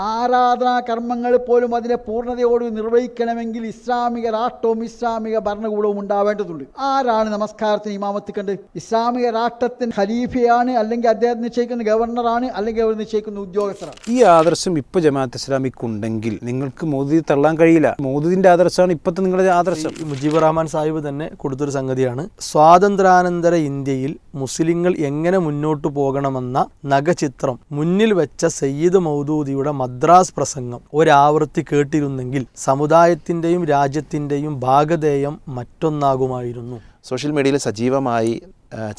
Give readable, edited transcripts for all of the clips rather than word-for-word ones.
ആരാധനാ കർമ്മങ്ങൾ പോലും അതിനെ പൂർണ്ണതയോട് നിർവഹിക്കണമെങ്കിൽ ഇസ്ലാമിക രാഷ്ട്രവും ഇസ്ലാമിക ഭരണകൂടവും ഉണ്ടാവേണ്ടതുണ്ട്. ആരാണ് നമസ്കാരത്തിന് ഇമാമത്ത് കണ്ട്? ഇസ്ലാമിക രാഷ്ട്രത്തിന് ഖലീഫയാണ്, അല്ലെങ്കിൽ അദ്ദേഹം നിശ്ചയിക്കുന്ന ഗവർണറാണ്, അല്ലെങ്കിൽ അവർ നിശ്ചയിക്കുന്ന ഉദ്യോഗസ്ഥരാണ്. ഈ ആദർശം ഇപ്പോൾ ജമാഅത്ത് ഇസ്ലാമിക്കുണ്ടെങ്കിൽ നിങ്ങൾക്ക് മൗദൂദി തള്ളാൻ കഴിയില്ല. മൗദൂദിന്റെ ആദർശമാണ് ഇപ്പോഴത്തെ നിങ്ങളുടെ ആദർശം. മുജീബുർ റഹ്മാൻ സാഹിബ് തന്നെ കൊടുത്തൊരു സംഗതിയാണ്, സ്വാതന്ത്ര്യാനന്തര ഇന്ത്യയിൽ മുസ്ലിങ്ങൾ എങ്ങനെ മുന്നോട്ട് പോകണമെന്ന നഖചിത്രം മുന്നിൽ വെച്ച സയ്യിദ് മൗദൂദിയുടെ മദ്രാസ് പ്രസംഗം ഒരാവർത്തി കേട്ടിരുന്നെങ്കിൽ സമുദായത്തിൻ്റെയും രാജ്യത്തിൻ്റെയും ഭാഗധേയം മറ്റൊന്നാകുമായിരുന്നു. സോഷ്യൽ മീഡിയയിൽ സജീവമായി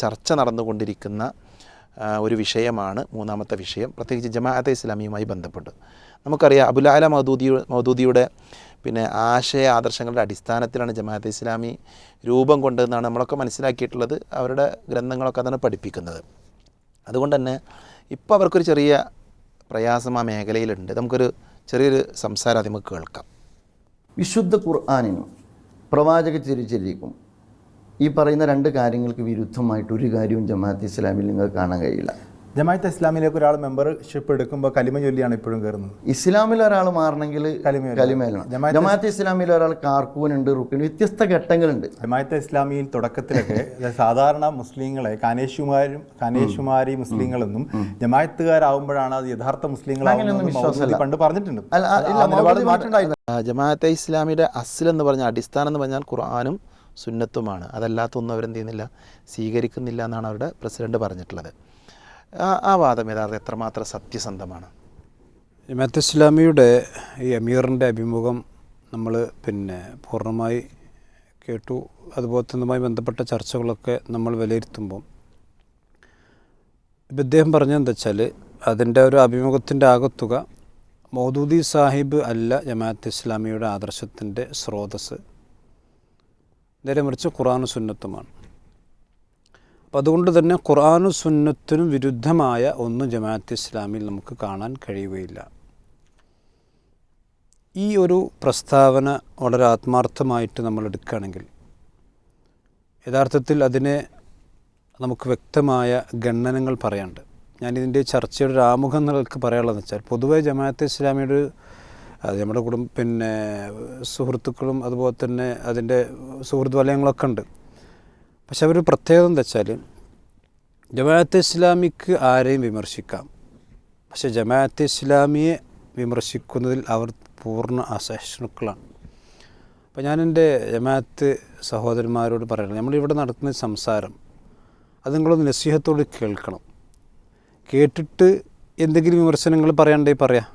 ചർച്ച നടന്നുകൊണ്ടിരിക്കുന്ന ഒരു വിഷയമാണ് മൂന്നാമത്തെ വിഷയം, പ്രത്യേകിച്ച് ജമാഅത്തെ ഇസ്ലാമിയുമായി ബന്ധപ്പെട്ട്. നമുക്കറിയാം അബുൽ അഅല മൗദൂദിയുടെ ആശയ ആദർശങ്ങളുടെ അടിസ്ഥാനത്തിലാണ് ജമാഅത്തെ ഇസ്ലാമി രൂപം കൊണ്ടതെന്നാണ് നമ്മളൊക്കെ മനസ്സിലാക്കിയിട്ടുള്ളത്. അവരുടെ ഗ്രന്ഥങ്ങളൊക്കെ അതാണ് പഠിപ്പിക്കുന്നത്. അതുകൊണ്ട് തന്നെ ഇപ്പോൾ അവർക്കൊരു ചെറിയ പ്രയാസം ആ മേഖലയിലുണ്ട്. നമുക്കൊരു ചെറിയൊരു സംസാരം നമുക്ക് കേൾക്കാം. വിശുദ്ധ ഖുർആനിനും പ്രവാചക ചരിത്രത്തിലേക്കും ഈ പറയുന്ന രണ്ട് കാര്യങ്ങൾക്ക് വിരുദ്ധമായിട്ട് ഒരു കാര്യവും ജമാഅത്ത് ഇസ്ലാമിൽ നിങ്ങൾക്ക് കാണാൻ കഴിയില്ല. ജമാഅത്ത് ഇസ്ലാമിലേക്ക് ഒരാൾ മെമ്പർഷിപ്പ് എടുക്കുമ്പോൾ കലിമ ചൊല്ലിയാണ് ഇപ്പോഴും കയറുന്നത്. ഇസ്ലാമിൽ ഒരാൾ മാറണമെങ്കിൽ കലിമയിലാണ്. ജമാഅത്ത് ഇസ്ലാമിൽ ഒരാൾ കാർക്കൂനുണ്ട്, റുക്കിന് വ്യത്യസ്ത ഘട്ടങ്ങളുണ്ട്. ജമാഅത്ത് ഇസ്ലാമിയിൽ തുടക്കത്തിലൊക്കെ സാധാരണ മുസ്ലിങ്ങളെ കാനേഷുമാരി മുസ്ലിങ്ങളെന്നും ജമാഅത്തുകാരാവുമ്പോഴാണ് അത് യഥാർത്ഥ മുസ്ലിങ്ങളാവുന്നത് പണ്ട് പറഞ്ഞിട്ടുണ്ട്. ജമാഅത്തെ ഇസ്ലാമിയുടെ അസ്ൽ എന്ന് പറഞ്ഞാൽ, അടിസ്ഥാനം എന്ന് പറഞ്ഞാൽ ഖുർആനും സുന്നത്തുമാണ്. അതല്ലാത്തൊന്നും അവരെന്ത് ചെയ്യുന്നില്ല, സ്വീകരിക്കുന്നില്ല എന്നാണ് അവരുടെ പ്രസിഡന്റ് പറഞ്ഞിട്ടുള്ളത്. ആ വാദം യഥാർത്ഥം എത്രമാത്രം സത്യസന്ധമാണ്? ജമാഅത്ത് ഇസ്ലാമിയുടെ ഈ അമീറിൻ്റെ അഭിമുഖം നമ്മൾ പൂർണ്ണമായി കേട്ടു. അതുപോലെ തന്നുമായി ബന്ധപ്പെട്ട ചർച്ചകളൊക്കെ നമ്മൾ വിലയിരുത്തുമ്പം ഇപ്പം ഇദ്ദേഹം പറഞ്ഞതെന്താ വെച്ചാൽ, അതിൻ്റെ ഒരു അഭിമുഖത്തിൻ്റെ ആകത്തുക മൗദൂദി സാഹിബ് അല്ല ജമാഅത്ത് ഇസ്ലാമിയുടെ ആദർശത്തിൻ്റെ സ്രോതസ്, നേരെ മറിച്ച് ഖുർആനും സുന്നത്തുമാണ്. അപ്പം അതുകൊണ്ട് തന്നെ ഖുർആനും സുന്നത്തിനും വിരുദ്ധമായ ഒന്നും ജമാഅത്ത് ഇസ്ലാമിൽ നമുക്ക് കാണാൻ കഴിയുകയില്ല. ഈ ഒരു പ്രസ്താവന വളരെ ആത്മാർത്ഥമായിട്ട് നമ്മൾ എടുക്കുകയാണെങ്കിൽ യഥാർത്ഥത്തിൽ അതിനെ നമുക്ക് വ്യക്തമായ ഗണനങ്ങൾ പറയാനുണ്ട്. ഞാനിതിൻ്റെ ചർച്ചയുടെ ഒരു ആമുഖം നിങ്ങൾക്ക് പറയാനുള്ളതെന്ന് വെച്ചാൽ, പൊതുവെ ജമാഅത്ത് ഇസ്ലാമിയുടെ അത് നമ്മുടെ സുഹൃത്തുക്കളും അതുപോലെ തന്നെ അതിൻ്റെ സുഹൃത്ത് വലയങ്ങളൊക്കെ ഉണ്ട്. പക്ഷെ അവർ പ്രത്യേകത എന്താ വെച്ചാൽ, ജമാഅത്തെ ഇസ്ലാമിക്ക് ആരെയും വിമർശിക്കാം, പക്ഷെ ജമാഅത്തെ ഇസ്ലാമിയെ വിമർശിക്കുന്നതിൽ അവർ പൂർണ്ണ അസഹിഷ്ണുക്കളാണ്. അപ്പോൾ ഞാൻ എൻ്റെ ജമാഅത്ത് സഹോദരന്മാരോട് പറയണം, നമ്മളിവിടെ നടത്തുന്ന സംസാരം അത് നിങ്ങളൊന്ന് നസീഹത്തോട് കേൾക്കണം. കേട്ടിട്ട് എന്തെങ്കിലും വിമർശനങ്ങൾ പറയാണ്ടേ പറയാം.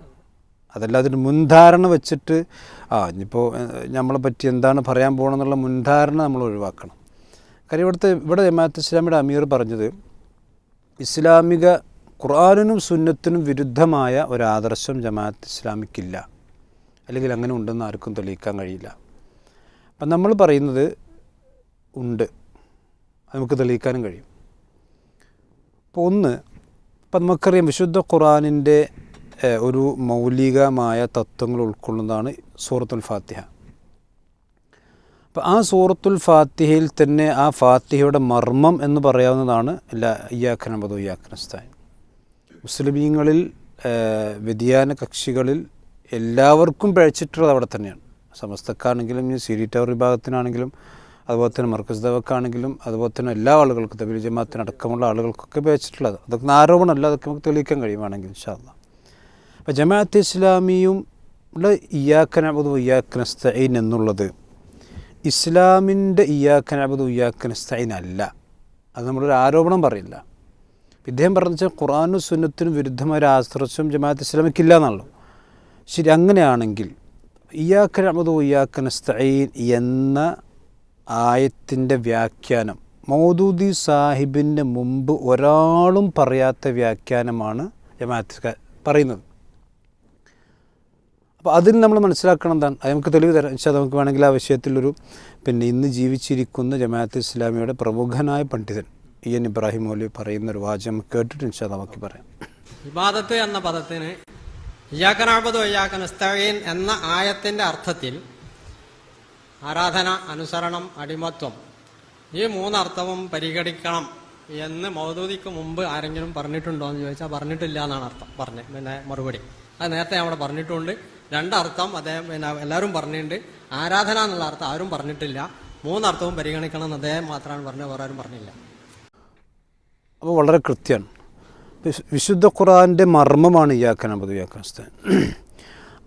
അതല്ല അതിന് മുൻധാരണ വെച്ചിട്ട് ഇനിയിപ്പോൾ നമ്മളെ പറ്റി എന്താണ് പറയാൻ പോകണമെന്നുള്ള മുൻധാരണ നമ്മൾ ഒഴിവാക്കണം. കാര്യം ഇവിടെ ജമാഅത്ത് ഇസ്ലാമിയുടെ അമീർ പറഞ്ഞത്, ഇസ്ലാമിക ഖുർആനിനും സുന്നത്തിനും വിരുദ്ധമായ ഒരാദർശം ജമാഅത്ത് ഇസ്ലാമിക്കില്ല, അല്ലെങ്കിൽ അങ്ങനെ ഉണ്ടെന്ന് ആർക്കും തെളിയിക്കാൻ കഴിയില്ല. അപ്പം നമ്മൾ പറയുന്നത് ഉണ്ട്, നമുക്ക് തെളിയിക്കാനും കഴിയും. അപ്പോൾ ഇപ്പം നമുക്കറിയാം വിശുദ്ധ ഖുർആനിൻ്റെ ഒരു മൗലികമായ തത്വങ്ങൾ ഉൾക്കൊള്ളുന്നതാണ് സൂറത്തുൽ ഫാത്തിഹ. അപ്പോൾ ആ സൂറത്തുൽ ഫാത്തിഹയിൽ തന്നെ ആ ഫാത്തിഹയുടെ മർമ്മം എന്ന് പറയാവുന്നതാണ് ഇയ്യാക നഅ്ബുദു വ ഇയ്യാക നസ്തഈൻ. മുസ്ലിമീങ്ങളിൽ വ്യതിയാന കക്ഷികളിൽ എല്ലാവർക്കും പഴിച്ചിട്ടുള്ളത് അവിടെ തന്നെയാണ്. സമസ്തക്കാണെങ്കിലും സിരി ടവർ വിഭാഗത്തിനാണെങ്കിലും അതുപോലെ തന്നെ മർക്കസ് ദവക്കാണെങ്കിലും അതുപോലെ തന്നെ എല്ലാ ആളുകൾക്കും തബ്ലീഗ് ജമാഅത്തിനടക്കമുള്ള ആളുകൾക്കൊക്കെ പഴിച്ചിട്ടുള്ളത്. അതൊക്കെ ആരോപണമല്ല, അതൊക്കെ നമുക്ക് തെളിയിക്കാൻ കഴിയുവാണെങ്കിൽ ഇൻഷാ അല്ലാഹ്. അപ്പോൾ ജമാഅത്ത് ഇസ്ലാമിയും ഇയ്യാക നഅ്ബുദു വ ഇയ്യാക നസ്തഈൻ എന്നുള്ളത് ഇസ്ലാമിൻ്റെ ഇയ്യാക നഅ്ബുദു വ ഇയ്യാക നസ്തഈൻ അല്ല. അത് നമ്മളൊരു ആരോപണം പറയില്ല. ഇദ്ദേഹം പറഞ്ഞു വെച്ചാൽ ഖുർആനും സുന്നത്തിനും വിരുദ്ധമായ ഒരു ആദർശം ജമാഅത്ത് ഇസ്ലാമിക്കില്ല എന്നുള്ളൂ. ശരി, അങ്ങനെയാണെങ്കിൽ ഇയ്യാക നഅ്ബുദു വ ഇയ്യാക നസ്തഈൻ എന്ന ആയത്തിൻ്റെ വ്യാഖ്യാനം മൗദൂദി സാഹിബിൻ്റെ മുമ്പ് ഒരാളും പറയാത്ത വ്യാഖ്യാനമാണ് ജമാഅത്ത് പറയുന്നത്. അപ്പോൾ അതിന് നമ്മൾ മനസ്സിലാക്കണം എന്താണ്, അത് നമുക്ക് തെളിവ് തരാം. പക്ഷേ നമുക്ക് വേണമെങ്കിൽ ആ വിഷയത്തിലൊരു ഇന്ന് ജീവിച്ചിരിക്കുന്ന ജമാഅത്ത് ഇസ്ലാമിയുടെ പ്രമുഖനായ പണ്ഡിതൻ EN ഇബ്രാഹിം മൗലവി പറയുന്നൊരു വാചകം കേട്ടിട്ട് ഇൻഷാ നമുക്ക് പറയാം. ഇബാദത്ത് എന്ന പദത്തിന് ഇയ്യാക നഅ്ബുദു വ ഇയ്യാക നസ്തഈൻ എന്ന ആയത്തിൻ്റെ അർത്ഥത്തിൽ ആരാധന, അനുസരണം, അടിമത്വം, ഈ മൂന്നർത്ഥവും പരിഗണിക്കണം എന്ന് മൗദൂദിക്ക് മുമ്പ് ആരെങ്കിലും പറഞ്ഞിട്ടുണ്ടോ എന്ന് ചോദിച്ചാൽ പറഞ്ഞിട്ടില്ല എന്നാണ് അർത്ഥം മറുപടി. അത് നേരത്തെ അവിടെ പറഞ്ഞിട്ടുണ്ട്. രണ്ടർത്ഥം അദ്ദേഹം പിന്നെ എല്ലാവരും പറഞ്ഞിട്ടുണ്ട്. ആരാധന എന്നുള്ള അർത്ഥം ആരും പറഞ്ഞിട്ടില്ല. മൂന്നർത്ഥവും പരിഗണിക്കണം എന്ന് അദ്ദേഹം മാത്രമാണ് പറഞ്ഞത്, വേറെ ആരും പറഞ്ഞില്ല. അപ്പോൾ വളരെ കൃത്യമാണ്. വിശുദ്ധ ഖുർആൻ്റെ മർമ്മമാണ് ഇയ്യാക നഅ്ബുദു വഇയ്യാക നസ്തഈൻ.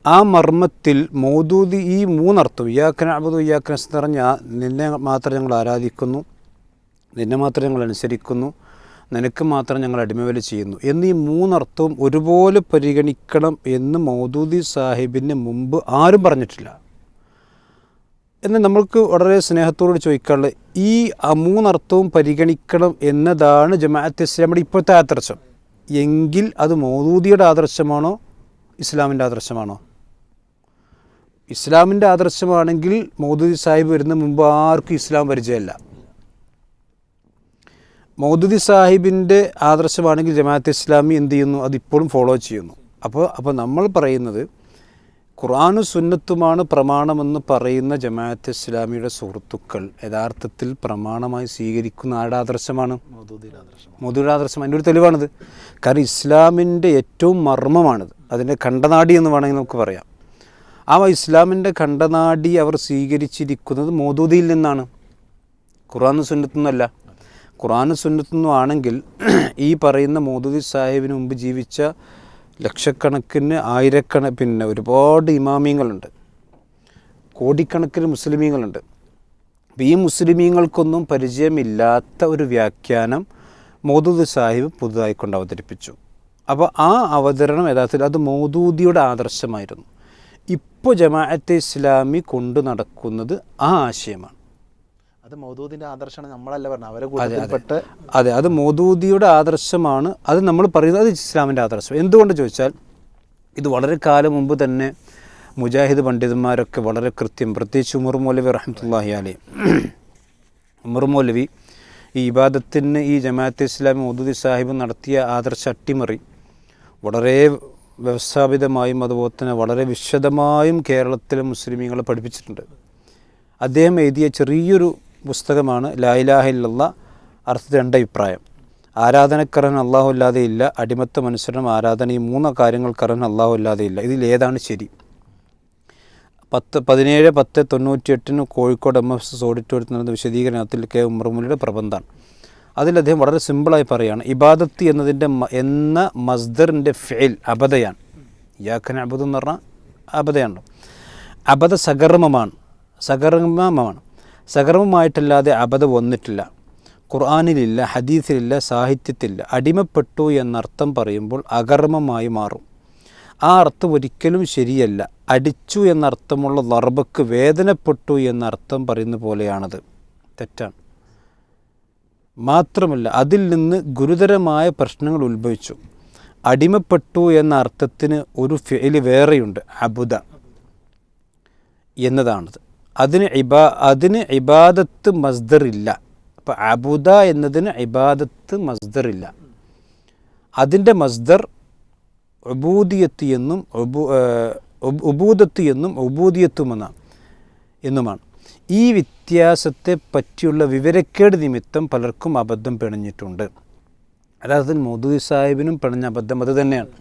ആ മർമ്മത്തിൽ മൗദൂദി ഈ മൂന്നർത്ഥം ഇയ്യാക നഅ്ബുദു വഇയ്യാക നസ്തഈൻ പറഞ്ഞാൽ നിന്നെ മാത്രം ഞങ്ങൾ ആരാധിക്കുന്നു, നിന്നെ മാത്രം ഞങ്ങൾ അനുസരിക്കുന്നു, നിനക്ക് മാത്രം ഞങ്ങൾ അടിമവേല ചെയ്യുന്നു എന്നീ മൂന്നർത്ഥവും ഒരുപോലെ പരിഗണിക്കണം എന്ന് മൗദൂദി സാഹിബിന് മുമ്പ് ആരും പറഞ്ഞിട്ടില്ല. എന്നാൽ നമ്മൾക്ക് വളരെ സ്നേഹത്തോട് ചോദിക്കാനുള്ളത്, ഈ മൂന്നർത്ഥവും പരിഗണിക്കണം എന്നതാണ് ജമാഅത്ത് ഇസ്ലാമിയുടെ ഇപ്പോഴത്തെ ആദർശം എങ്കിൽ അത് മൗദൂദിയുടെ ആദർശമാണോ ഇസ്ലാമിൻ്റെ ആദർശമാണോ? ഇസ്ലാമിൻ്റെ ആദർശമാണെങ്കിൽ മൗദൂദി സാഹിബ് വരുന്ന മുമ്പ് ആർക്കും ഇസ്ലാം പരിചയമല്ല. മൗദൂദി സാഹിബിൻ്റെ ആദർശമാണെങ്കിൽ ജമാഅത്ത് ഇസ്ലാമി എന്ത് ചെയ്യുന്നു? അതിപ്പോഴും ഫോളോ ചെയ്യുന്നു. അപ്പോൾ നമ്മൾ പറയുന്നത് ഖുർആനും സുന്നത്തുമാണ് പ്രമാണമെന്ന് പറയുന്ന ജമാഅത്ത് ഇസ്ലാമിയുടെ സുഹൃത്തുക്കൾ യഥാർത്ഥത്തിൽ പ്രമാണമായി സ്വീകരിക്കുന്ന ആരുടെ ആദർശമാണ്? മൗദൂദിയുടെ ആദർശം. അതിൻ്റെ ഒരു തെളിവാണിത്. കാരണം ഇസ്ലാമിൻ്റെ ഏറ്റവും മർമ്മമാണിത്, അതിൻ്റെ ഖണ്ഡനാടി എന്ന് വേണമെങ്കിൽ നമുക്ക് പറയാം. ആ ഇസ്ലാമിൻ്റെ ഖണ്ഡനാടി അവർ സ്വീകരിച്ചിരിക്കുന്നത് മൗദൂദിയിൽ നിന്നാണ്, ഖുർആനും സുന്നത്തുനിന്നല്ല. ഖുർആനും സുന്നത്തുനിന്നും ആണെങ്കിൽ ഈ പറയുന്ന മൗദൂദി സാഹിബിന് മുമ്പ് ജീവിച്ച ലക്ഷക്കണക്കിന് പിന്നെ ഒരുപാട് ഇമാമിയങ്ങളുണ്ട്, കോടിക്കണക്കിന് മുസ്ലിമീങ്ങളുണ്ട്. അപ്പോൾ ഈ മുസ്ലിമീങ്ങൾക്കൊന്നും പരിചയമില്ലാത്ത ഒരു വ്യാഖ്യാനം മൗദൂദി സാഹിബ് പുതുതായി കൊണ്ട് അവതരിപ്പിച്ചു. അപ്പോൾ ആ അവതരണം യഥാർത്ഥത്തിൽ അത് മൗദൂദിയുടെ ആദർശമായിരുന്നു. ഇപ്പോൾ ജമാഅത്തെ ഇസ്ലാമി കൊണ്ടു നടക്കുന്നത് ആ ആശയമാണ്. അത് മൗദൂദിൻ്റെ ആദർശമാണ്, നമ്മളല്ല പറഞ്ഞത്, അവരെ കൂട്ടത്തിൽപ്പെട്ട്. അതെ, അത് മൗദൂദിയുടെ ആദർശമാണ്. അത് നമ്മൾ പറയുന്നത് അത് ഇസ്ലാമിൻ്റെ ആദർശം. എന്തുകൊണ്ട് ചോദിച്ചാൽ ഇത് വളരെ കാലം മുമ്പ് തന്നെ മുജാഹിദ് പണ്ഡിതന്മാരൊക്കെ വളരെ കൃത്യം, പ്രത്യേകിച്ച് ഉമർ മൗലവി റഹ്മത്തുള്ളാഹി അലൈഹി, ഉമർ മൗലവി ഈ ഇബാദത്തിന് ഈ ജമാഅത്തെ ഇസ്ലാമി മൗദൂദി സാഹിബ് നടത്തിയ ആദർശ അട്ടിമറി വളരെ വ്യവസ്ഥാപിതമായും അതുപോലെ തന്നെ വളരെ വിശദമായും കേരളത്തിലെ മുസ്ലിമീങ്ങളെ പഠിപ്പിച്ചിട്ടുണ്ട്. അദ്ദേഹം എഴുതിയ ചെറിയൊരു പുസ്തകമാണ് ലാ ഇലാഹ ഇല്ലല്ലാഹ് അർത്ഥത്തിൽ രണ്ടഭിപ്രായം. ആരാധനക്കറൻ അള്ളാഹു അല്ലാതെ ഇല്ല, അടിമത്തം അനുസരണം ആരാധന, ഈ മൂന്ന് കാര്യങ്ങൾക്കറൻ അള്ളാഹു അല്ലാതെ ഇല്ല, ഇതിലേതാണ് ശരി? 17/10/98 കോഴിക്കോട് MFS ഓഡിറ്റോറിയത്തിൽ നടന്ന വിശദീകരണത്തിൽ കെ ഉമർമുലിയുടെ പ്രബന്ധമാണ്. അതിൽ അദ്ദേഹം വളരെ സിമ്പിളായി പറയുകയാണ്, ഇബാദത്ത് എന്ന മസ്ദറിൻ്റെ ഫെയിൽ അബദയാണ്. ഇയ്യാക നഅ്ബുദു എന്ന് പറഞ്ഞാൽ അബദയാണല്ലോ. അബദ സകർമ്മമാണ്, സകർമ്മമായിട്ടല്ലാതെ അബദ വന്നിട്ടില്ല. ഖുർആനിലില്ല, ഹദീസിലില്ല, സാഹിത്യത്തിലില്ല. അടിമപ്പെട്ടു എന്നർത്ഥം പറയുമ്പോൾ അകർമ്മമായി മാറും. ആ അർത്ഥം ഒരിക്കലും ശരിയല്ല. അടിച്ചു എന്നർത്ഥമുള്ള ദർബക്ക് വേദനപ്പെട്ടു എന്നർത്ഥം പറയുന്ന പോലെയാണത്, തെറ്റാണ്. മാത്രമല്ല അതിൽ നിന്ന് ഗുരുതരമായ പ്രശ്നങ്ങൾ ഉത്ഭവിച്ചു. അടിമപ്പെട്ടു എന്ന അർത്ഥത്തിന് ഒരു ഫിഅല് വേറെയുണ്ട്, അബുദ എന്നതാണത്. അതിന് ഇബാദത്ത് മസ്ദറില്ല. അപ്പോൾ അബുദ എന്നതിന് ഇബാദത്ത് മസ്ദറില്ല. അതിൻ്റെ മസ്ദർ ഉബൂദിയത്ത് എന്നും ഉബൂദത്ത് എന്നും എന്നുമാണ്. ഈ വ്യത്യാസത്തെ പറ്റിയുള്ള വിവരക്കേട് നിമിത്തം പലർക്കും അബദ്ധം പിണഞ്ഞിട്ടുണ്ട്. അതായത് മൗദൂദി സാഹിബിനും പിണഞ്ഞ അബദ്ധം അത് തന്നെയാണ്.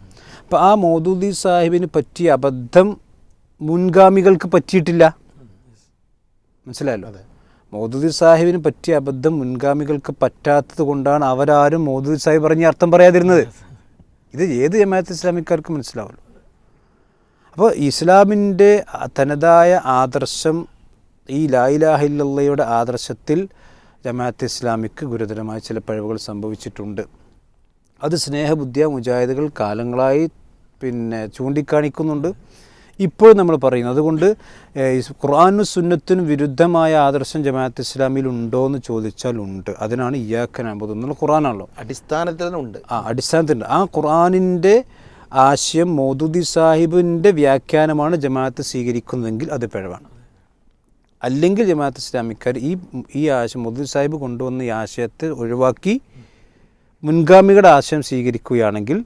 അപ്പോൾ ആ മൗദൂദി സാഹിബിന് പറ്റിയ അബദ്ധം മുൻഗാമികൾക്ക് പറ്റിയിട്ടില്ല. മനസ്സിലായല്ലോ? മൗദൂദി സാഹിബിന് പറ്റിയ അബദ്ധം മുൻഗാമികൾക്ക് പറ്റാത്തത് കൊണ്ടാണ് അവരാരും മൗദൂദി സാഹിബ് പറഞ്ഞ അർത്ഥം പറയാതിരുന്നത്. ഇത് ഏത് ജമാഅത്ത് ഇസ്ലാമിക്കാർക്കും മനസ്സിലാവുമല്ലോ. അപ്പോൾ ഇസ്ലാമിൻ്റെ തനതായ ആദർശം, ഈ ലാ ഇലാഹ ഇല്ലല്ലാഹയുടെ ആദർശത്തിൽ ജമാഅത്ത് ഇസ്ലാമിക്ക് ഗുരുതരമായ ചില പിഴവുകൾ സംഭവിച്ചിട്ടുണ്ട്. അത് സ്നേഹബുദ്ധിയ മുജാഹിദുകൾ കാലങ്ങളായി ചൂണ്ടിക്കാണിക്കുന്നുണ്ട്. ഇപ്പോൾ നമ്മൾ പറയുന്നത് അതുകൊണ്ട് ഖുർആനും സുന്നത്തിനും വിരുദ്ധമായ ആദർശം ജമാഅത്ത് ഇസ്ലാമിൽ ഉണ്ടോ എന്ന് ചോദിച്ചാൽ ഉണ്ട്. അതിനാണ് ഇയ്യാക നഅ്ബുദു എന്നുള്ള ഖുർആനാണല്ലോ, അടിസ്ഥാനത്തിലുണ്ട്. അടിസ്ഥാനത്തിലുണ്ട്. ആ ഖുർആനിൻ്റെ ആശയം മൗദൂദി സാഹിബിൻ്റെ വ്യാഖ്യാനമാണ് ജമാഅത്ത് സ്വീകരിക്കുന്നതെങ്കിൽ അത് പിഴവാണ്. അല്ലെങ്കിൽ ജമാഅത്ത് ഇസ്ലാമിക്കാർ ഈ ആശയം മൗദൂദി സാഹിബ് കൊണ്ടുവന്ന ഈ ആശയത്തെ ഒഴിവാക്കി മുൻഗാമികളുടെ ആശയം സ്വീകരിക്കുകയാണെങ്കിൽ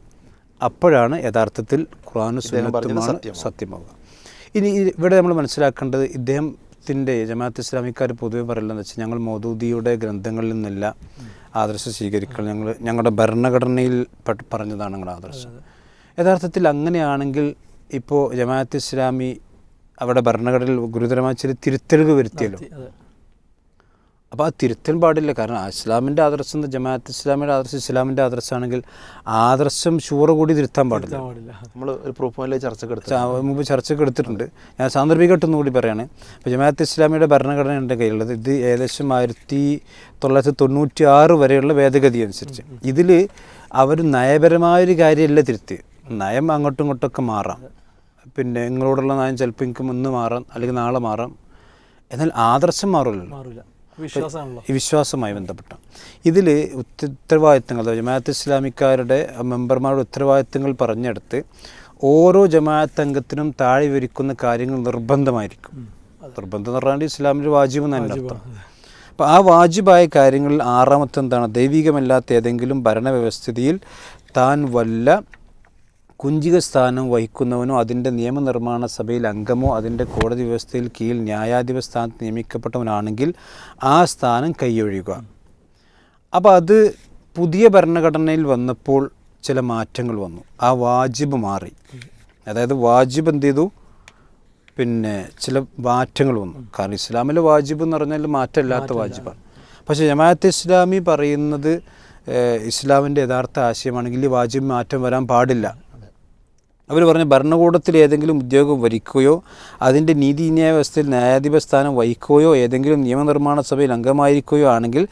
അപ്പോഴാണ് യഥാർത്ഥത്തിൽ ഖുർആനും സുന്നത്തുമാണ് സത്യമാവുക. ഇനി ഇവിടെ നമ്മൾ മനസ്സിലാക്കേണ്ടത്, ഇദ്ദേഹത്തിൻ്റെ ജമാഅത്ത് ഇസ്ലാമിക്കാർ പൊതുവെ പറയുന്നതെന്ന് വെച്ചാൽ ഞങ്ങൾ മൗദൂദിയുടെ ഗ്രന്ഥങ്ങളിൽ നിന്നല്ല ആദർശം സ്വീകരിക്കണം, ഞങ്ങളുടെ ഭരണഘടനയിൽ പറഞ്ഞതാണ് ഞങ്ങളുടെ ആദർശം. യഥാർത്ഥത്തിൽ അങ്ങനെയാണെങ്കിൽ ഇപ്പോൾ ജമാഅത്ത് ഇസ്ലാമി അവിടെ ഭരണഘടനയിൽ ഗുരുതരമായ ചില തിരുത്തലുകൾ വരുത്തിയല്ലോ. അപ്പോൾ ആ തിരുത്തൽ പാടില്ല. കാരണം ഇസ്ലാമിൻ്റെ ആദർശം ജമാഅത്ത് ഇസ്ലാമിയുടെ ആദർശം ഇസ്ലാമിൻ്റെ ആദർശമാണെങ്കിൽ ആദർശം ഷൂറ് കൂടി തിരുത്താൻ പാടില്ല. നമ്മൾ ഒരു പ്രൂഫ് മുമ്പ് ചർച്ചയ്ക്ക് എടുത്തിട്ടുണ്ട്. ഞാൻ സാന്ദർഭികമായിട്ടൊന്നും കൂടി പറയുകയാണ്. ഇപ്പോൾ ജമാഅത്ത് ഇസ്ലാമിയുടെ ഭരണഘടന എൻ്റെ കയ്യിലുള്ളത് ഇത് ഏകദേശം 1996 വരെയുള്ള ഭേദഗതി അനുസരിച്ച് ഇതിൽ അവർ നയപരമായൊരു കാര്യമല്ല തിരുത്തി. നയം അങ്ങോട്ടും ഇങ്ങോട്ടൊക്കെ മാറാം. പിന്നെ നിങ്ങളോടുള്ള നയം ചിലപ്പോൾ എനിക്ക് ഇന്ന് മാറാം അല്ലെങ്കിൽ നാളെ മാറാം. എന്നാൽ ആദർശം മാറില്ലല്ലോ. ഈ വിശ്വാസവുമായി ബന്ധപ്പെട്ട ഇതിൽ ഉത്തരവാദിത്തങ്ങൾ ജമാഅത്ത് ഇസ്ലാമിക്കാരുടെ മെമ്പർമാരുടെ ഉത്തരവാദിത്തങ്ങൾ പറഞ്ഞെടുത്ത് ഓരോ ജമാഅത്ത് അംഗത്തിനും താഴെ വിവരിക്കുന്ന കാര്യങ്ങൾ നിർബന്ധമായിരിക്കും. നിർബന്ധം എന്ന് പറഞ്ഞാൽ ഇസ്ലാമിൻ്റെ വാജിബ് എന്നതിൻ്റെ അർത്ഥം. അപ്പോൾ ആ വാജിബായ കാര്യങ്ങളിൽ 6ാമത്തെ എന്താണ്? ദൈവികമല്ലാത്ത ഏതെങ്കിലും ഭരണവ്യവസ്ഥിതിയിൽ താൻ വല്ല കുഞ്ചിക സ്ഥാനം വഹിക്കുന്നവനോ അതിൻ്റെ നിയമനിർമ്മാണ സഭയിൽ അംഗമോ അതിൻ്റെ കോടതി വ്യവസ്ഥയിൽ കീഴിൽ ന്യായാധിപ സ്ഥാനത്ത് നിയമിക്കപ്പെട്ടവനാണെങ്കിൽ ആ സ്ഥാനം കൈയൊഴിയുക. അപ്പോൾ അത് പുതിയ ഭരണഘടനയിൽ വന്നപ്പോൾ ചില മാറ്റങ്ങൾ വന്നു. ആ വാജിബ് മാറി. അതായത് വാജിബ് എന്ത് ചെയ്തു? പിന്നെ ചില മാറ്റങ്ങൾ വന്നു. കാരണം ഇസ്ലാമിലെ വാജിബ് എന്ന് പറഞ്ഞാൽ മാറ്റമില്ലാത്ത വാജിബാണ്. പക്ഷേ ജമാഅത്ത് ഇസ്ലാമി പറയുന്നത് ഇസ്ലാമിൻ്റെ യഥാർത്ഥ ആശയമാണെങ്കിൽ ഈ വാജിബ് മാറ്റം വരാൻ പാടില്ല. അവർ പറഞ്ഞ ഭരണകൂടത്തിൽ ഏതെങ്കിലും ഉദ്യോഗം വഹിക്കുകയോ അതിൻ്റെ നീതിന്യായ വ്യവസ്ഥയിൽ ന്യായാധിപ സ്ഥാനം വഹിക്കുകയോ ഏതെങ്കിലും നിയമനിർമ്മാണ സഭയിൽ അംഗമായിരിക്കുകയോ ആണെങ്കിൽ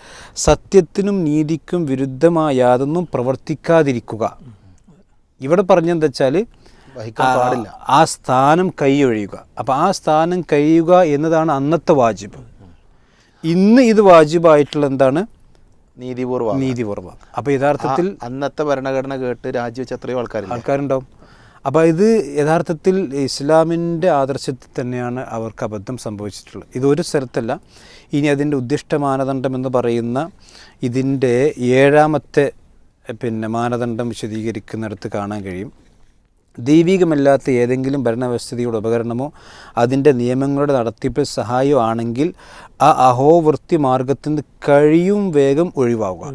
സത്യത്തിനും നീതിക്കും വിരുദ്ധമായ യാതൊന്നും പ്രവർത്തിക്കാതിരിക്കുക. ഇവിടെ പറഞ്ഞെന്താ വെച്ചാൽ ആ സ്ഥാനം കൈയൊഴിയുക. അപ്പോൾ ആ സ്ഥാനം കഴിയുക എന്നതാണ് അന്നത്തെ വാജിബ്. ഇന്ന് ഇത് വാജിബായിട്ടുള്ള എന്താണ്? നീതിപൂർവ്വം. അപ്പോൾ യഥാർത്ഥത്തിൽ അന്നത്തെ ഭരണഘടന കേട്ട് രാജിവെച്ച എത്രയോ ആൾക്കാരുണ്ടാവും. അപ്പോൾ ഇത് യഥാർത്ഥത്തിൽ ഇസ്ലാമിൻ്റെ ആദർശത്തിൽ തന്നെയാണ് അവർക്ക് അബദ്ധം സംഭവിച്ചിട്ടുള്ളത്. ഇതൊരു സ്ഥലത്തല്ല. ഇനി അതിൻ്റെ ഉദ്ദിഷ്ട മാനദണ്ഡം എന്ന് പറയുന്ന ഇതിൻ്റെ 7ാമത്തെ മാനദണ്ഡം വിശദീകരിക്കുന്നിടത്ത് കാണാൻ കഴിയും. ദൈവികമല്ലാത്ത ഏതെങ്കിലും ഭരണവ്യവസ്ഥയുടെ ഉപകരണമോ അതിൻ്റെ നിയമങ്ങളുടെ നടത്തിപ്പിൽ സഹായമോ ആണെങ്കിൽ ആ അഹോവൃത്തി മാർഗത്തിൽ നിന്ന് കഴിയും വേഗം ഒഴിവാവുക.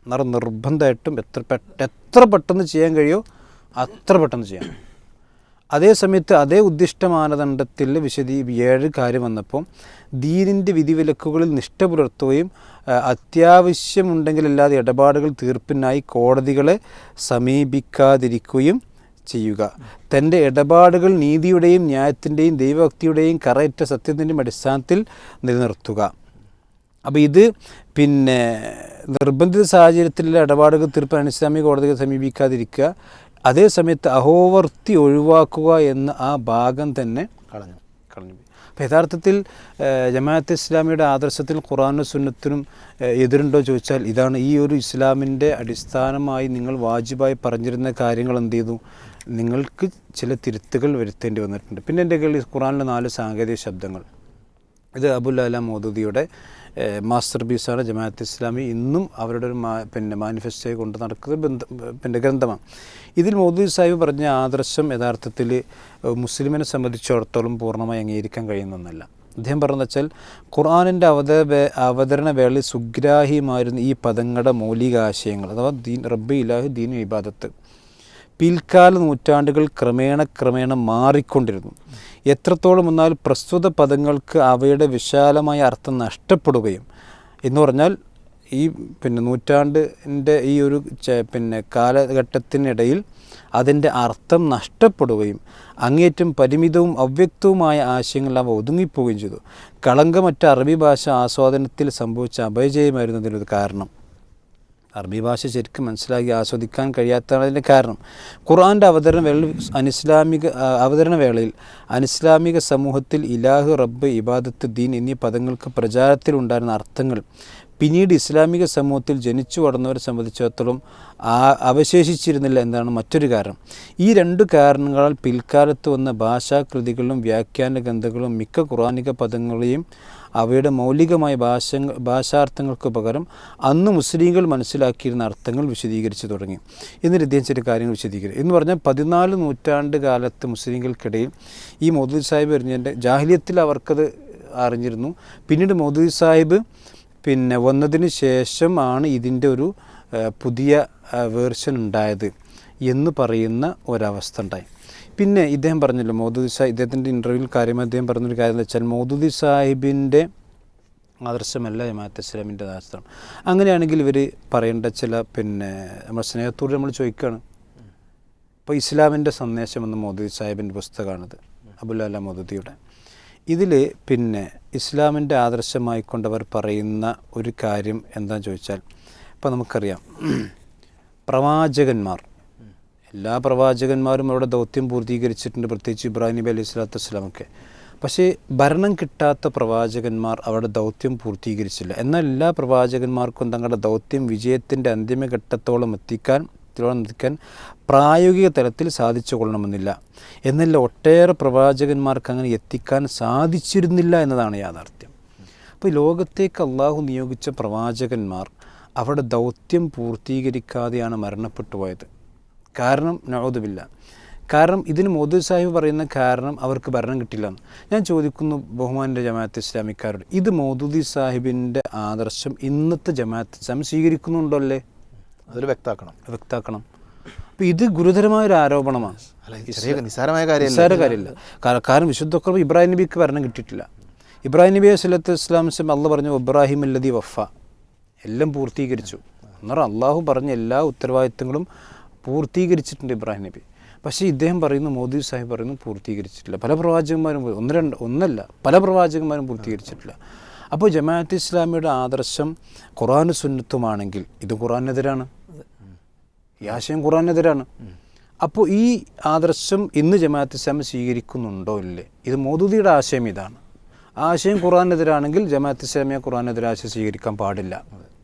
നിർബന്ധമായിട്ടും എത്ര പെട്ടെന്ന് ചെയ്യാൻ കഴിയുമോ അത്ര പെട്ടെന്ന് ചെയ്യണം. അതേ സമയത്ത് അതേ ഉദ്ദിഷ്ട മാനദണ്ഡത്തിൽ 7 കാര്യം വന്നപ്പോൾ ദീനിൻ്റെ വിധിവിലക്കുകളിൽ നിഷ്ഠ പുലർത്തുകയും അത്യാവശ്യമുണ്ടെങ്കിലല്ലാതെ ഇടപാടുകൾ തീർപ്പിനായി കോടതികളെ സമീപിക്കാതിരിക്കുകയും ചെയ്യുക. തൻ്റെ ഇടപാടുകൾ നീതിയുടെയും ന്യായത്തിൻ്റെയും ദൈവഭക്തിയുടെയും കറയറ്റ സത്യത്തിൻ്റെയും അടിസ്ഥാനത്തിൽ നിലനിർത്തുക. അപ്പോൾ ഇത് നിർബന്ധിത സാഹചര്യത്തിലുള്ള ഇടപാടുകൾ തീർപ്പ് ഇസ്ലാമിക കോടതികൾ സമീപിക്കാതിരിക്കുക. അതേ സമയത്ത് അഹോവർത്തി ഒഴിവാക്കുക എന്ന ആ ഭാഗം തന്നെ കളഞ്ഞു. അപ്പോൾ യഥാർത്ഥത്തിൽ ജമാഅത്ത് ഇസ്ലാമിയുടെ ആദർശത്തിൽ ഖുർആനും സുന്നത്തിനും എതിരുണ്ടോ ചോദിച്ചാൽ ഇതാണ്. ഈ ഒരു ഇസ്ലാമിൻ്റെ അടിസ്ഥാനമായി നിങ്ങൾ വാജിബായി പറഞ്ഞിരുന്ന കാര്യങ്ങൾ എന്ത് ചെയ്തു? നിങ്ങൾക്ക് ചില തിരുത്തുകൾ വരുത്തേണ്ടി വന്നിട്ടുണ്ട്. പിന്നെ എൻ്റെ കയ്യിൽ ഖുർആനിലെ 4 സാങ്കേതിക ശബ്ദങ്ങൾ. ഇത് അബുൽ അല മൗദൂദിയുടെ മാസ്റ്റർ പീസാണ്. ജമാഅത്ത് ഇസ്ലാമി ഇന്നും അവരുടെ ഒരു മാനിഫെസ്റ്റോ കൊണ്ട് നടക്കുന്ന ഗ്രന്ഥമാണ്. ഇതിൽ മൗദൂദി സാഹിബ് പറഞ്ഞ ആദർശം യഥാർത്ഥത്തിൽ മുസ്ലിമിനെ സംബന്ധിച്ചിടത്തോളം പൂർണ്ണമായി അംഗീകരിക്കാൻ കഴിയുന്നൊന്നല്ല. അദ്ദേഹം പറഞ്ഞതെന്ന് വെച്ചാൽ ഖുർആനിൻ്റെ അവതരണ വേളയിൽ സുഗ്രാഹ്യമായിരുന്ന ഈ പദങ്ങളുടെ മൗലികാശയങ്ങൾ അഥവാ ദീൻ റബ്ബ് ഇലാഹ് ദീൻ ഇബാദത്ത് പിൽക്കാല നൂറ്റാണ്ടുകൾ ക്രമേണ മാറിക്കൊണ്ടിരുന്നു. എത്രത്തോളം എന്നാൽ പ്രസ്തുത പദങ്ങൾക്ക് അവയുടെ വിശാലമായ അർത്ഥം നഷ്ടപ്പെടുകയും എന്ന് പറഞ്ഞാൽ ഈ നൂറ്റാണ്ടിൻ്റെ ഈ ഒരു കാലഘട്ടത്തിനിടയിൽ അതിൻ്റെ അർത്ഥം നഷ്ടപ്പെടുകയും അങ്ങേറ്റം പരിമിതവും അവ്യക്തവുമായ ആശയങ്ങൾ അവ ഒതുങ്ങിപ്പോവുകയും ചെയ്തു. കളങ്കമറ്റ അറബി ഭാഷ ആസ്വാദനത്തിൽ സംഭവിച്ച അപജയമായിരുന്നു അതിനൊരു കാരണം. അറബി ഭാഷ ശരിക്കും മനസ്സിലാക്കി ആസ്വദിക്കാൻ കഴിയാത്തതാണ് അതിൻ്റെ കാരണം. ഖുർആൻ്റെ അവതരണ വേളയിൽ അനിസ്ലാമിക സമൂഹത്തിൽ ഇലാഹ്, റബ്ബ്, ഇബാദത്ത്, ദീൻ എന്നീ പദങ്ങൾക്ക് പ്രചാരത്തിലുണ്ടായിരുന്ന അർത്ഥങ്ങൾ പിന്നീട് ഇസ്ലാമിക സമൂഹത്തിൽ ജനിച്ചു വളർന്നവരെ സംബന്ധിച്ചിടത്തോളം അവശേഷിച്ചിരുന്നില്ല എന്നതാണ് മറ്റൊരു കാരണം. ഈ 2 കാരണങ്ങളാൽ പിൽക്കാലത്ത് വന്ന ഭാഷാകൃതികളും വ്യാഖ്യാന ഗ്രന്ഥങ്ങളും മിക്ക ഖുർആനിക പദങ്ങളെയും അവയുടെ മൗലികമായ ഭാഷാർത്ഥങ്ങൾക്ക് പകരം അന്ന് മുസ്ലിങ്ങൾ മനസ്സിലാക്കിയിരുന്ന അർത്ഥങ്ങൾ വിശദീകരിച്ചു തുടങ്ങി. എന്നിട്ട് ഇദ്ദേഹം ചില കാര്യങ്ങൾ വിശദീകരിക്കും എന്ന് പറഞ്ഞാൽ 14 നൂറ്റാണ്ട് കാലത്ത് മുസ്ലിങ്ങൾക്കിടയിൽ ഈ മൗദൂദി സാഹിബ് അറിഞ്ഞതിൻ്റെ ജാഹിലിയത്തിൽ അവർക്കത് അറിഞ്ഞിരുന്നു. പിന്നീട് മൗദൂദി സാഹിബ് വന്നതിന് ശേഷമാണ് ഇതിൻ്റെ ഒരു പുതിയ വേർഷൻ ഉണ്ടായത്. എന്ന് പറയുന്ന ഒരവസ്ഥ ഉണ്ടായി. പിന്നെ ഇദ്ദേഹം പറഞ്ഞല്ലോ മൗദൂദി സാഹിബ്, ഇദ്ദേഹത്തിൻ്റെ ഇൻ്റർവ്യൂവിൽ കാര്യമായി അദ്ദേഹം പറഞ്ഞൊരു കാര്യം എന്ന് വെച്ചാൽ മൗദൂദി സാഹിബിൻ്റെ ആദർശമല്ല ജമാഅത്തെ ഇസ്ലാമിൻ്റെ ആദർശമാണ്. അങ്ങനെയാണെങ്കിൽ ഇവർ പറയേണ്ട ചില നമ്മൾ സ്നേഹത്തോട് നമ്മൾ ചോദിക്കുകയാണ്. ഇപ്പോൾ ഇസ്ലാമിൻ്റെ സന്ദേശം എന്ന മൗദൂദി സാഹിബിൻ്റെ പുസ്തകമാണിത്, അബുൽ അല മൗദൂദിയുടെ. ഇതിൽ ഇസ്ലാമിൻ്റെ ആദർശമായിക്കൊണ്ടവർ പറയുന്ന ഒരു കാര്യം എന്താണെന്ന് ചോദിച്ചാൽ, ഇപ്പോൾ നമുക്കറിയാം പ്രവാചകന്മാർ, എല്ലാ പ്രവാചകന്മാരും അവരുടെ ദൗത്യം പൂർത്തീകരിച്ചിട്ടുണ്ട്, പ്രത്യേകിച്ച് ഇബ്രാഹിം നബി അലൈഹി സ്വലാത്തു വസ്സലാമൊക്കെ. പക്ഷേ ഭരണം കിട്ടാത്ത പ്രവാചകന്മാർ അവരുടെ ദൗത്യം പൂർത്തീകരിച്ചില്ല. എന്നാൽ എല്ലാ പ്രവാചകന്മാർക്കും തങ്ങളുടെ ദൗത്യം വിജയത്തിൻ്റെ അന്തിമഘട്ടത്തോളം എത്തിക്കാൻ പ്രായോഗിക തലത്തിൽ സാധിച്ചു കൊള്ളണമെന്നില്ല. എന്നല്ല, ഒട്ടേറെ പ്രവാചകന്മാർക്ക് അങ്ങനെ എത്തിക്കാൻ സാധിച്ചിരുന്നില്ല എന്നതാണ് യാഥാർത്ഥ്യം. അപ്പോൾ ലോകത്തേക്ക് അള്ളാഹു നിയോഗിച്ച പ്രവാചകന്മാർ അവരുടെ ദൗത്യം പൂർത്തീകരിക്കാതെയാണ് മരണപ്പെട്ടു പോയത്. കാരണം നഊദുബില്ല, കാരണം ഇതിന് മൗദൂദി സാഹിബ് പറയുന്ന കാരണം അവർക്ക് ഭരണം കിട്ടില്ലെന്ന്. ഞാൻ ചോദിക്കുന്നു ബഹുമാൻ്റെ ജമാഅത്ത് ഇസ്ലാമിക്കാരോട്, ഇത് മൗദൂദി സാഹിബിൻ്റെ ആദർശം ഇന്നത്തെ ജമാഅത്ത് ഇസ്ലാമി സ്വീകരിക്കുന്നുണ്ടോ അല്ലേ? അതിൽ വ്യക്താക്കണം. അപ്പോൾ ഇത് ഗുരുതരമായൊരു ആരോപണമാണ്, നിസ്സാര കാര്യമില്ല. കാരണം വിശുദ്ധ ഖുർആൻ ഇബ്രാഹിം നബിക്ക് ഭരണം കിട്ടിയിട്ടില്ല. ഇബ്രാഹിം നബി സ്വല്ലല്ലാഹു അലൈഹി വസല്ലം അള്ളാഹ് പറഞ്ഞു ഇബ്രാഹിം അല്ലദീ വഫ, എല്ലാം പൂർത്തീകരിച്ചു. എന്നാൽ അള്ളാഹു പറഞ്ഞ എല്ലാ ഉത്തരവാദിത്തങ്ങളും പൂർത്തീകരിച്ചിട്ടുണ്ട് ഇബ്രാഹിം നബി. പക്ഷേ ഇദ്ദേഹം പറയുന്നു, മൗദൂദി സാഹിബ് പറയുന്നു പൂർത്തീകരിച്ചിട്ടില്ല. പല പ്രവാചകന്മാരും, ഒന്നല്ല പല പ്രവാചകന്മാരും പൂർത്തീകരിച്ചിട്ടില്ല. അപ്പോൾ ജമാഅത്ത് ഇസ്ലാമിയുടെ ആദർശം ഖുർആനും സുന്നത്തുമാണെങ്കിൽ ഇത് ഖുർആനെതിരാണ്, ഈ ആശയം ഖുർആനെതിരാണ്. അപ്പോൾ ഈ ആദർശം ഇന്ന് ജമാഅത്ത് ഇസ്ലാമി സ്വീകരിക്കുന്നുണ്ടോ ഇല്ലേ? ഇത് മൗദൂദിയുടെ ആശയം ഇതാണ്. ആശയം ഖുർആനെതിരാണെങ്കിൽ ജമാഅത്ത് ഇസ്ലാമിയെ ഖുർആനെതിരെ ആശയം സ്വീകരിക്കാൻ പാടില്ല.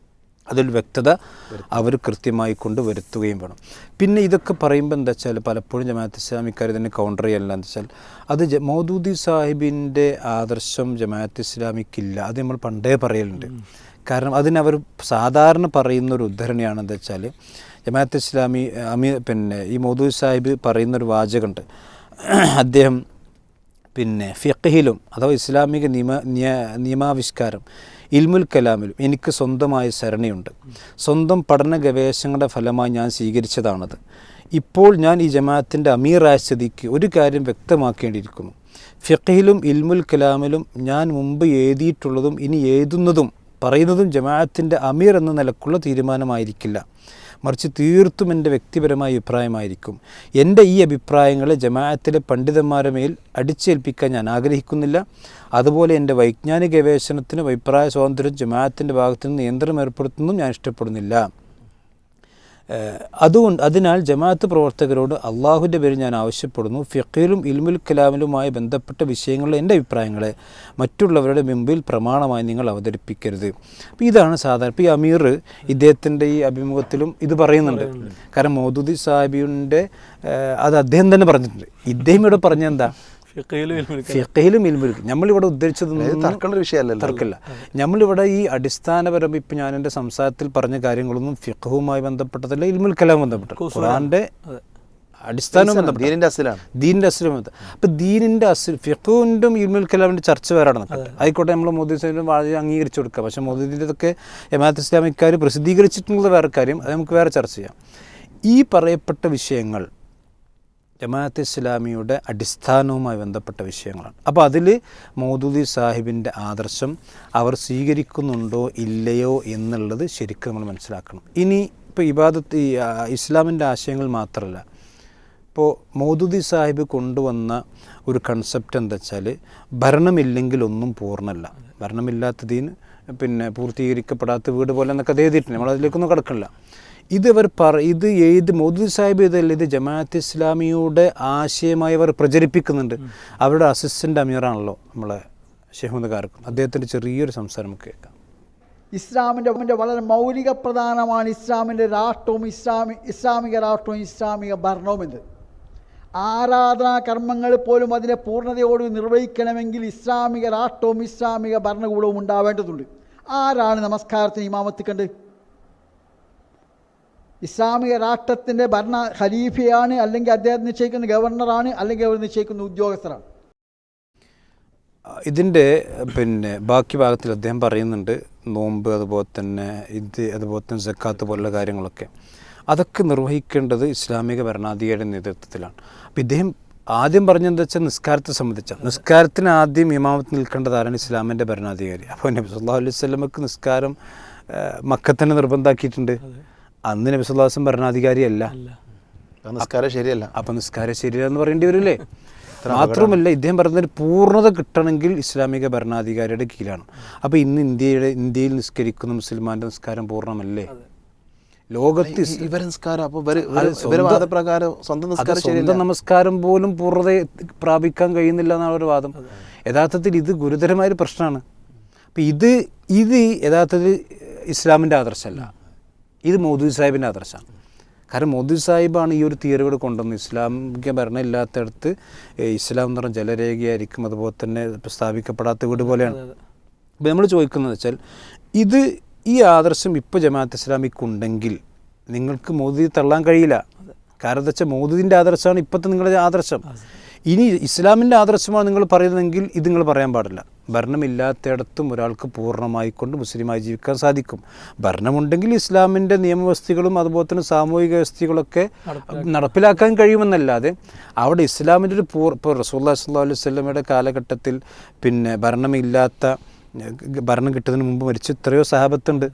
അതിൽ വ്യക്തത അവർ കൃത്യമായി കൊണ്ട് വരുത്തുകയും വേണം. പിന്നെ ഇതൊക്കെ പറയുമ്പോൾ എന്താ വെച്ചാൽ പലപ്പോഴും ജമാഅത്ത് ഇസ്ലാമിക്കാർ ഇതിനെ കൗണ്ടർ ചെയ്യല്ല. എന്താ വെച്ചാൽ അത് മൗദൂദി സാഹിബിൻ്റെ ആദർശം ജമാഅത്ത് ഇസ്ലാമിക്കില്ല, അത് നമ്മൾ പണ്ടേ പറയലുണ്ട്. കാരണം അതിനവർ സാധാരണ പറയുന്നൊരു ഉദ്ധരണിയാണ്. എന്താ വെച്ചാൽ ജമാഅത്ത് ഇസ്ലാമി ഈ മൗദൂദി സാഹിബ് പറയുന്നൊരു വാചകമുണ്ട്. അദ്ദേഹം ഫിഖ്ഹിലും അഥവാ ഇസ്ലാമിക നിയമാവിഷ്കാരം ഇൽമുൽ കലാമിലും എനിക്ക് സ്വന്തമായ സരണിയുണ്ട്. സ്വന്തം പഠന ഗവേഷണങ്ങളുടെ ഫലമായി ഞാൻ സ്വീകരിച്ചതാണത്. ഇപ്പോൾ ഞാൻ ഈ ജമാഅത്തിൻ്റെ അമീറായ സ്ഥിതിക്ക് ഒരു കാര്യം വ്യക്തമാക്കേണ്ടിയിരിക്കുന്നു. ഫിഖ്ഹിലും ഇൽമുൽ കലാമിലും ഞാൻ മുമ്പ് എഴുതിയിട്ടുള്ളതും ഇനി എഴുതുന്നതും പറയുന്നതും ജമാഅത്തിൻ്റെ അമീർ എന്ന നിലക്കുള്ള തീരുമാനമായിരിക്കില്ല, മറിച്ച് തീർത്തും എൻ്റെ വ്യക്തിപരമായ അഭിപ്രായമായിരിക്കും. എൻ്റെ ഈ അഭിപ്രായങ്ങളെ ജമാഅത്തിലെ പണ്ഡിതന്മാരുടെ മേൽ അടിച്ചേൽപ്പിക്കാൻ ഞാൻ ആഗ്രഹിക്കുന്നില്ല. അതുപോലെ എൻ്റെ വൈജ്ഞാനിക ഗവേഷണത്തിനും അഭിപ്രായ സ്വാതന്ത്ര്യം ജമാഅത്തിൻ്റെ ഭാഗത്തു നിന്ന് നിയന്ത്രണം ഏർപ്പെടുത്തുന്നതും ഞാൻ ഇഷ്ടപ്പെടുന്നില്ല. അതിനാൽ ജമാഅത്ത് പ്രവർത്തകരോട് അള്ളാഹുവിൻ്റെ പേരിൽ ഞാൻ ആവശ്യപ്പെടുന്നു, ഫിഖ്ഹിലും ഇൽമുൽ കലാമിലുമായി ബന്ധപ്പെട്ട വിഷയങ്ങളിലെ എൻ്റെ അഭിപ്രായങ്ങളെ മറ്റുള്ളവരുടെ മുമ്പിൽ പ്രമാണമായി നിങ്ങൾ അവതരിപ്പിക്കരുത്. അപ്പോൾ ഇതാണ് സാധാരണ. ഇപ്പോൾ ഈ അമീർ ഇദ്ദേഹത്തിൻ്റെ ഈ അഭിമുഖത്തിലും ഇത് പറയുന്നുണ്ട്. കാരണം മൗദൂദി സാഹിബിൻ്റെ അത് അദ്ദേഹം തന്നെ പറഞ്ഞിട്ടുണ്ട്. ഇദ്ദേഹം ഇവിടെ പറഞ്ഞെന്താ, ഫിഖ്ഹിലും ഇൽമുലും നമ്മളിവിടെ ഉദ്ധരിച്ചത് തർക്കമില്ല. നമ്മളിവിടെ ഈ അടിസ്ഥാനപരം ഇപ്പം ഞാൻ എൻ്റെ സംസാരത്തിൽ പറഞ്ഞ കാര്യങ്ങളൊന്നും ഫിഖ്ഹുമായി ബന്ധപ്പെട്ടതല്ല, ഇൽമുൽ കലാം ബന്ധപ്പെട്ട ഖുർആന്റെ അടിസ്ഥാനവും ദീനിൻ്റെ അസ്ലും. അപ്പം ദീനിൻ്റെ ഫിഖ്ഹിൻ്റെ ഇൽമുൽ കലാമിൻ്റെ ചർച്ച വേറെ നടക്കട്ടെ, ആയിക്കോട്ടെ. നമ്മൾ മൗദൂദി സാഹിബിനെ വളരെ അംഗീകരിച്ചു കൊടുക്കുക. പക്ഷേ മൗദൂദിൻ്റെതൊക്കെ ജമാഅത്ത് ഇസ്ലാമിക്കാർ പ്രസിദ്ധീകരിച്ചിട്ടുള്ളത് വേറെ കാര്യം, അത് നമുക്ക് വേറെ ചർച്ച ചെയ്യാം. ഈ പറയപ്പെട്ട വിഷയങ്ങൾ ജമാഅത്ത് ഇസ്ലാമിയുടെ അടിസ്ഥാനവുമായി ബന്ധപ്പെട്ട വിഷയങ്ങളാണ്. അപ്പോൾ അതിൽ മൗദൂദി സാഹിബിൻ്റെ ആദർശം അവർ സ്വീകരിക്കുന്നുണ്ടോ ഇല്ലയോ എന്നുള്ളത് ശരിക്കും നമ്മൾ മനസ്സിലാക്കണം. ഇനി ഇപ്പോൾ ഇബാദത്ത് ഇസ്ലാമിൻ്റെ ആശയങ്ങൾ മാത്രമല്ല, ഇപ്പോൾ മൗദൂദി സാഹിബ് കൊണ്ടുവന്ന ഒരു എന്താ വെച്ചാൽ ഭരണമില്ലെങ്കിൽ ഒന്നും പൂർണ്ണമല്ല, ഭരണമില്ലാത്തതിന് പൂർത്തീകരിക്കപ്പെടാത്ത വീട് പോലെ എന്നൊക്കെ അത് എഴുതിയിട്ടുണ്ട്. നമ്മളതിലേക്കൊന്നും കിടക്കില്ല. ഇത് ഏത് മൗദൂദി സാഹിബ് ഇതല്ല, ഇത് ജമാഅത്ത് ഇസ്ലാമിയുടെ ആശയമായി അവർ പ്രചരിപ്പിക്കുന്നുണ്ട്. അവരുടെ അസിസ്റ്റൻ്റ് അമീറാണല്ലോ നമ്മളെ ഷെയ്ഖ് കാരക്കും. അദ്ദേഹത്തിൻ്റെ ചെറിയൊരു സംസാരം നമുക്ക് കേൾക്കാം. ഇസ്ലാമിൻ്റെ വളരെ മൗലിക പ്രധാനമാണ് ഇസ്ലാമിൻ്റെ രാഷ്ട്രവും ഇസ്ലാമിക രാഷ്ട്രവും ഇസ്ലാമിക ഭരണവും എന്ന്. ആരാധനാ കർമ്മങ്ങൾ പോലും അതിനെ പൂർണ്ണതയോട് നിർവഹിക്കണമെങ്കിൽ ഇസ്ലാമിക രാഷ്ട്രവും ഇസ്ലാമിക ഭരണകൂടവും ഉണ്ടാവേണ്ടതുണ്ട്. ആരാണ് നമസ്കാരത്തിന് ഇമാമത്ത് കണ്ട്? ഇസ്ലാമിക രാഷ്ട്രത്തിൻ്റെ ഭരണ ഖലീഫയാണ്, അല്ലെങ്കിൽ അദ്ദേഹം നിശ്ചയിക്കുന്ന ഗവർണറാണ്, അല്ലെങ്കിൽ അവർ നിശ്ചയിക്കുന്ന ഉദ്യോഗസ്ഥരാണ്. ഇതിൻ്റെ ബാക്കി ഭാഗത്തിൽ അദ്ദേഹം പറയുന്നുണ്ട് നോമ്പ്, അതുപോലെ തന്നെ സക്കാത്ത് പോലുള്ള കാര്യങ്ങളൊക്കെ. അതൊക്കെ നിർവഹിക്കേണ്ടത് ഇസ്ലാമിക ഭരണാധികാരിയുടെ നേതൃത്വത്തിലാണ്. അപ്പോൾ ഇദ്ദേഹം ആദ്യം പറഞ്ഞെന്താ വെച്ചാൽ നിസ്കാരത്തെ സംബന്ധിച്ചാണ്. നിസ്കാരത്തിന് ആദ്യം ഇമാമത്ത് നിൽക്കേണ്ടതാരാണ്? ഇസ്ലാമിൻ്റെ ഭരണാധികാരി. അപ്പോൾ നബി സല്ലല്ലാഹു അലൈഹി വസല്ലമക്ക് നിസ്കാരം മക്കത്തന്നെ നിർബന്ധമാക്കിയിട്ടുണ്ട്. അന്ന് നബി സല്ലല്ലാഹു അലൈഹി വസല്ലം ഭരണാധികാരിയല്ല. നിസ്കാരം ശരിയല്ല. അപ്പം നിസ്കാരം ശരിയല്ല എന്ന് പറയേണ്ടി വരില്ലേ? മാത്രമല്ല ഇദ്ദേഹം പറയുന്നതിന് പൂർണ്ണത കിട്ടണമെങ്കിൽ ഇസ്ലാമിക ഭരണാധികാരിയുടെ കീഴിലാണ്. അപ്പോൾ ഇന്ന് ഇന്ത്യയിൽ നിസ്കരിക്കുന്ന മുസ്ലിമാൻ്റെ നിസ്കാരം പൂർണ്ണമല്ലേ? ലോകത്ത് ഇവരെ നിസ്കാരം അപ്പോൾ ഇവരെ വാദപ്രകാരം സ്വന്തം നമസ്കാരം പോലും പൂർണ്ണത പ്രാപിക്കാൻ കഴിയുന്നില്ല എന്നാണ് ഒരു വാദം. യഥാർത്ഥത്തിൽ ഇത് ഗുരുതരമായൊരു പ്രശ്നമാണ്. അപ്പം ഇത് യഥാർത്ഥത്തിൽ ഇസ്ലാമിൻ്റെ ആദർശമല്ല, ഇത് മൗദൂദി സാഹിബിൻ്റെ ആദർശമാണ്. കാരണം മൗദൂദി സാഹിബാണ് ഈ ഒരു തിയറികൾ കൊണ്ടുവന്നത്. ഇസ്ലാമിക ഭരണം ഇല്ലാത്തടത്ത് ഇസ്ലാം എന്ന് പറഞ്ഞാൽ ജലരേഖയായിരിക്കും, അതുപോലെ തന്നെ സ്ഥാപിക്കപ്പെടാത്ത വീട് പോലെയാണ്. അപ്പോൾ നമ്മൾ ചോദിക്കുന്നത് വെച്ചാൽ ഈ ആദർശം ഇപ്പോൾ ജമാഅത്ത് ഇസ്ലാമിക്കുണ്ടെങ്കിൽ നിങ്ങൾക്ക് മൗദൂദി തള്ളാൻ കഴിയില്ല. കാരണം എന്താ വെച്ചാൽ മൗദൂദിൻ്റെ ആദർശമാണ് ഇപ്പോഴത്തെ നിങ്ങളുടെ ആദർശം. ഇനി ഇസ്ലാമിൻ്റെ ആദർശമാണ് നിങ്ങൾ പറയുന്നതെങ്കിൽ ഇത് നിങ്ങൾ പറയാൻ പാടില്ല. ഭരണമില്ലാത്തയിടത്തും ഒരാൾക്ക് പൂർണ്ണമായിക്കൊണ്ട് മുസ്ലിമായി ജീവിക്കാൻ സാധിക്കും. ഭരണമുണ്ടെങ്കിൽ ഇസ്ലാമിൻ്റെ നിയമവ്യവസ്ഥകളും അതുപോലെ തന്നെ സാമൂഹിക വ്യവസ്ഥകളൊക്കെ നടപ്പിലാക്കാൻ കഴിയുമെന്നല്ലാതെ അവിടെ ഇസ്ലാമിൻ്റെ ഇപ്പോൾ റസൂലുള്ളാഹി സ്വല്ലല്ലാഹു അലൈഹി വസല്ലമയുടെ കാലഘട്ടത്തിൽ ഭരണം കിട്ടുന്നതിന് മുമ്പ് മരിച്ച എത്രയോ സഹാബത്തുണ്ട്.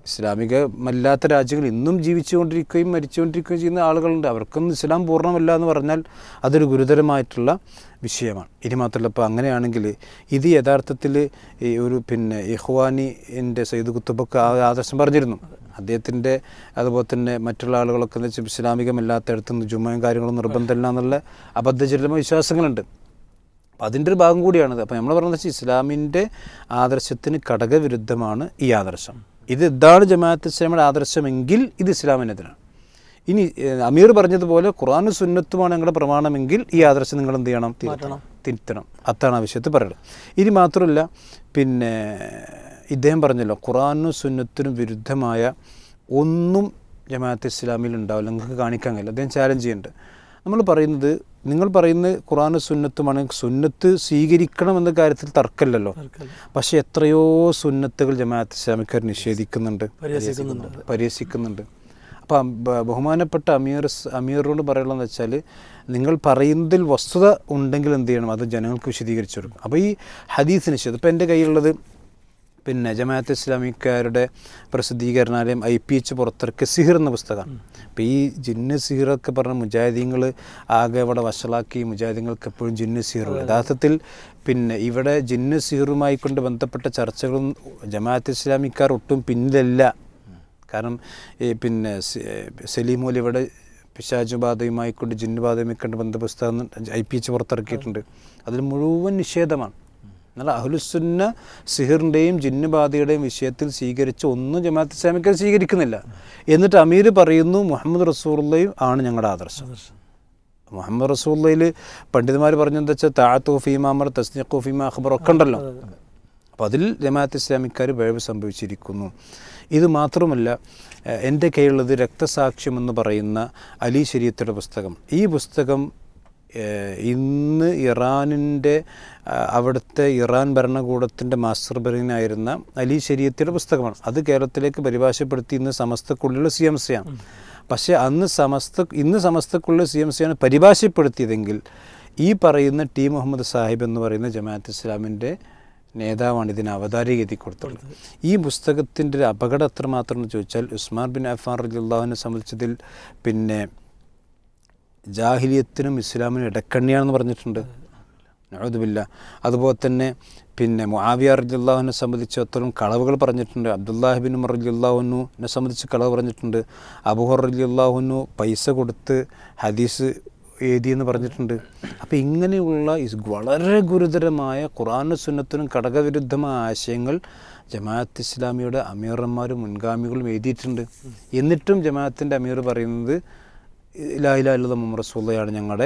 ഇസ്ലാമികമല്ലാത്ത രാജ്യങ്ങൾ ഇന്നും ജീവിച്ചുകൊണ്ടിരിക്കുകയും മരിച്ചുകൊണ്ടിരിക്കുകയും ചെയ്യുന്ന ആളുകളുണ്ട്. അവർക്കൊന്നും ഇസ്ലാം പൂർണ്ണമല്ല എന്ന് പറഞ്ഞാൽ അതൊരു ഗുരുതരമായിട്ടുള്ള വിഷയമാണ്. ഇനി മാത്രമല്ല ഇപ്പോൾ അങ്ങനെയാണെങ്കിൽ ഇത് യഥാർത്ഥത്തിൽ ഈ ഒരു ഇഖ്വാനിൻ്റെ സയ്യിദ് കുത്തുബൊക്കെ ആദർശം പറഞ്ഞിരുന്നു. അദ്ദേഹത്തിൻ്റെ അതുപോലെ തന്നെ മറ്റുള്ള ആളുകളൊക്കെ എന്ന് വെച്ചാൽ ഇസ്ലാമികമല്ലാത്തയിടത്തുനിന്ന് ജുമയും കാര്യങ്ങളും നിർബന്ധമില്ല എന്നുള്ള അബദ്ധജടിലമായ വിശ്വാസങ്ങളുണ്ട്. അപ്പം അതിൻ്റെ ഒരു ഭാഗം കൂടിയാണിത്. അപ്പോൾ നമ്മൾ പറയുന്നത് വെച്ചാൽ ഇസ്ലാമിൻ്റെ ആദർശത്തിന് ഘടകവിരുദ്ധമാണ് ഈ ആദർശം. ഇതാണ് ജമാഅത്ത് ഇസ്ലാമിയുടെ ആദർശമെങ്കിൽ ഇത് ഇസ്ലാമിനെതിരാണ്. ഇനി അമീർ പറഞ്ഞതുപോലെ ഖുർആനും സുന്നത്തുമാണ് ഞങ്ങളുടെ പ്രമാണമെങ്കിൽ ഈ ആദർശം നിങ്ങൾ എന്ത് ചെയ്യണം? തിരുത്തണം. അതാണ് ആ വിഷയത്തിൽ പറയുന്നത്. ഇനി മാത്രമല്ല ഇദ്ദേഹം പറഞ്ഞല്ലോ ഖുർആനും സുന്നത്തിനും വിരുദ്ധമായ ഒന്നും ജമാഅത്ത് ഇസ്ലാമിൽ ഉണ്ടാവില്ല, നിങ്ങൾക്ക് കാണിക്കാൻ കഴിയില്ല. അദ്ദേഹം ചാലഞ്ച് ചെയ്യുന്നുണ്ട്. നിങ്ങൾ പറയുന്നത് ഖുർആനും സുന്നത്തുമാണെങ്കിൽ സുന്നത്ത് സ്വീകരിക്കണം എന്ന കാര്യത്തിൽ തർക്കമില്ലല്ലോ. പക്ഷേ എത്രയോ സുന്നത്തുകൾ ജമാഅത്ത് ഇസ്ലാമിക്കാർ നിഷേധിക്കുന്നുണ്ട്, പരിഹസിക്കുന്നുണ്ട്. അപ്പം ബഹുമാനപ്പെട്ട അമീറിനോട് പറയുള്ളതെന്ന് വെച്ചാൽ നിങ്ങൾ പറയുന്നതിൽ വസ്തുത ഉണ്ടെങ്കിൽ എന്ത് ചെയ്യണം? അത് ജനങ്ങൾക്ക് വിശദീകരിച്ചു കൊടുക്കും. അപ്പോൾ ഈ ഹദീസ് നിഷേധം ഇപ്പോൾ എൻ്റെ കയ്യിലുള്ളത് ജമാഅത്ത് ഇസ്ലാമിക്കാരുടെ പ്രസിദ്ധീകരണാലയം IPH പുറത്തിറക്കിയ സിഹിർ എന്ന പുസ്തകമാണ്. അപ്പോൾ ഈ ജിന്ന് സിഹിറൊക്കെ പറഞ്ഞ മുജാഹിദീങ്ങൾ ആകെ ഇവിടെ വഷളാക്കി. മുജാഹിദീങ്ങൾക്ക് എപ്പോഴും ജിന്ന് സിഹിറുള്ളൂ. യഥാർത്ഥത്തിൽ ഇവിടെ ജിന്ന് സിഹിറുമായി കൊണ്ട് ബന്ധപ്പെട്ട ചർച്ചകളും ജമാഅത്ത് ഇസ്ലാമിക്കാർ ഒട്ടും പിന്നിലല്ല. കാരണം സലീം മൗലവി ഇവിടെ പിശാചുബാധയുമായി കൊണ്ട് ജിന്നുബാധയുമായി കൊണ്ട് ബന്ധ പുസ്തകം IPH പുറത്തിറക്കിയിട്ടുണ്ട്. അതിൽ മുഴുവൻ നിഷേധമാണ്. എന്നാൽ അഹ്ലുസുന്ന സിഹിറിൻ്റെയും ജിന്നുബാധയുടെയും വിഷയത്തിൽ സ്വീകരിച്ച ഒന്നും ജമാഅത്ത് ഇസ്ലാമിക്കാർ സ്വീകരിക്കുന്നില്ല. എന്നിട്ട് അമീർ പറയുന്നു മുഹമ്മദ് റസൂലുള്ളാഹി ആണ് ഞങ്ങളുടെ ആദർശം. മുഹമ്മദ് റസൂലുള്ളാഹിൽ പണ്ഡിതന്മാർ പറഞ്ഞെന്താ വെച്ചാൽ തഅത്തു ഫീമാ അമർ തസ്ദീഖു ഫീമാ അഖ്ബർ ഒക്കെ ഉണ്ടല്ലോ. അപ്പോൾ അതിൽ ജമാഅത്ത് ഇസ്ലാമിക്കാർ പിഴവ് സംഭവിച്ചിരിക്കുന്നു. ഇത് മാത്രമല്ല എൻ്റെ കയ്യിലുള്ളത് രക്തസാക്ഷ്യം എന്ന് പറയുന്ന അലി ശരീഅത്തിന്റെ പുസ്തകം. ഈ പുസ്തകം ഇന്ന് അവിടുത്തെ ഇറാൻ ഭരണകൂടത്തിൻ്റെ മാസ്റ്റർ ബ്രെയിനായിരുന്ന അലി ശരീഅത്തിന്റെ പുസ്തകമാണ്. അത് കേരളത്തിലേക്ക് പരിഭാഷപ്പെടുത്തി ഇന്ന് സമസ്തക്കുള്ളിലുള്ള CMC-യാണ്. പക്ഷേ ഇന്ന് സമസ്തക്കുള്ളിൽ CMC-യാണ് പരിഭാഷപ്പെടുത്തിയതെങ്കിൽ ഈ പറയുന്ന ടി മുഹമ്മദ് സാഹിബ് എന്ന് പറയുന്ന ജമാഅത്ത് ഇസ്ലാമിൻ്റെ നേതാവാണ് ഇതിന് അവതാരിക എഴുതി കൊടുത്തുള്ളത്. ഈ പുസ്തകത്തിൻ്റെ ഒരു അപകടം എത്രമാത്രം എന്ന് ചോദിച്ചാൽ ഉസ്മാൻ ബിൻ അഫ്ഫാൻ റളിയല്ലാഹു അൻഹുവിനെ സംബന്ധിച്ചതിൽ ജാഹിലിയത്തിനും ഇസ്ലാമിനും ഇടക്കണ്ണിയാണെന്ന് പറഞ്ഞിട്ടുണ്ട്. നഊദു ബില്ലാഹ്. അതുപോലെ തന്നെ മുആവിയ റളിയല്ലാഹു അൻഹുവിനെ സംബന്ധിച്ചിടത്തോളം കളവുകൾ പറഞ്ഞിട്ടുണ്ട്. അബ്ദുല്ലാഹി ബിൻ ഉമർ റളിയല്ലാഹു അൻഹുവിനെ സംബന്ധിച്ച് കളവ് പറഞ്ഞിട്ടുണ്ട്. അബൂ ഹുറൈറ റളിയല്ലാഹു അൻഹു പൈസ കൊടുത്ത് ഹദീസ് എഴുതിയെന്ന് പറഞ്ഞിട്ടുണ്ട്. അപ്പോൾ ഇങ്ങനെയുള്ള വളരെ ഗുരുതരമായ ഖുർആനും സുന്നത്തിനും ഘടകവിരുദ്ധമായ ആശയങ്ങൾ ജമാഅത്ത് ഇസ്ലാമിയുടെ അമീറന്മാരും മുൻഗാമികളും എഴുതിയിട്ടുണ്ട്. എന്നിട്ടും ജമാഅത്തിൻ്റെ അമീർ പറയുന്നത് ലാ ഇലാഹ ഇല്ലല്ലാഹു മുഹമ്മദ് റസൂലുള്ളാഹിയാണ് ഞങ്ങളുടെ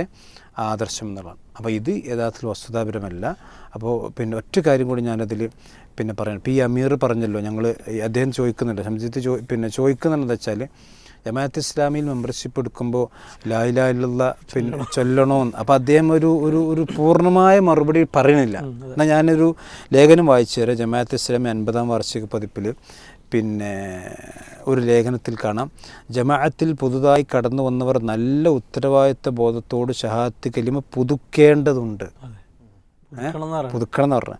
ആദർശം എന്നുള്ളതാണ്. അപ്പോൾ ഇത് യഥാർത്ഥത്തിൽ വസ്തുതാപരമല്ല. അപ്പോൾ ഒറ്റ കാര്യം കൂടി ഞാനതിൽ പറയണം. ഇപ്പോൾ ഈ അമീർ പറഞ്ഞല്ലോ അദ്ദേഹം ചോദിക്കുന്നുണ്ട്, സംജിത്ത് ചോദിക്കുന്നുണ്ടെന്ന് വെച്ചാൽ ജമാഅത്ത് ഇസ്ലാമിയിൽ മെമ്പർഷിപ്പ് എടുക്കുമ്പോൾ ലാ ഇലാഹ ഇല്ലല്ലാഹ് ചൊല്ലണമെന്ന്. അപ്പോൾ അദ്ദേഹം ഒരു പൂർണ്ണമായ മറുപടി പറയുന്നില്ല. എന്നാൽ ഞാനൊരു ലേഖനം വായിച്ചു തരാം. ജമാഅത്ത് ഇസ്ലാമി 50-ാം വാർഷിക പതിപ്പിൽ പിന്നെ ഒരു ലേഖനത്തിൽ കാണാം, ജമാഅത്തിൽ പുതുതായി കടന്നു വന്നവർ നല്ല ഉത്തരവാദിത്വ ബോധത്തോട് ഷഹാദത്ത് കലിമ പുതുക്കേണ്ടതുണ്ട്. പുതുക്കണം എന്ന് പറഞ്ഞാൽ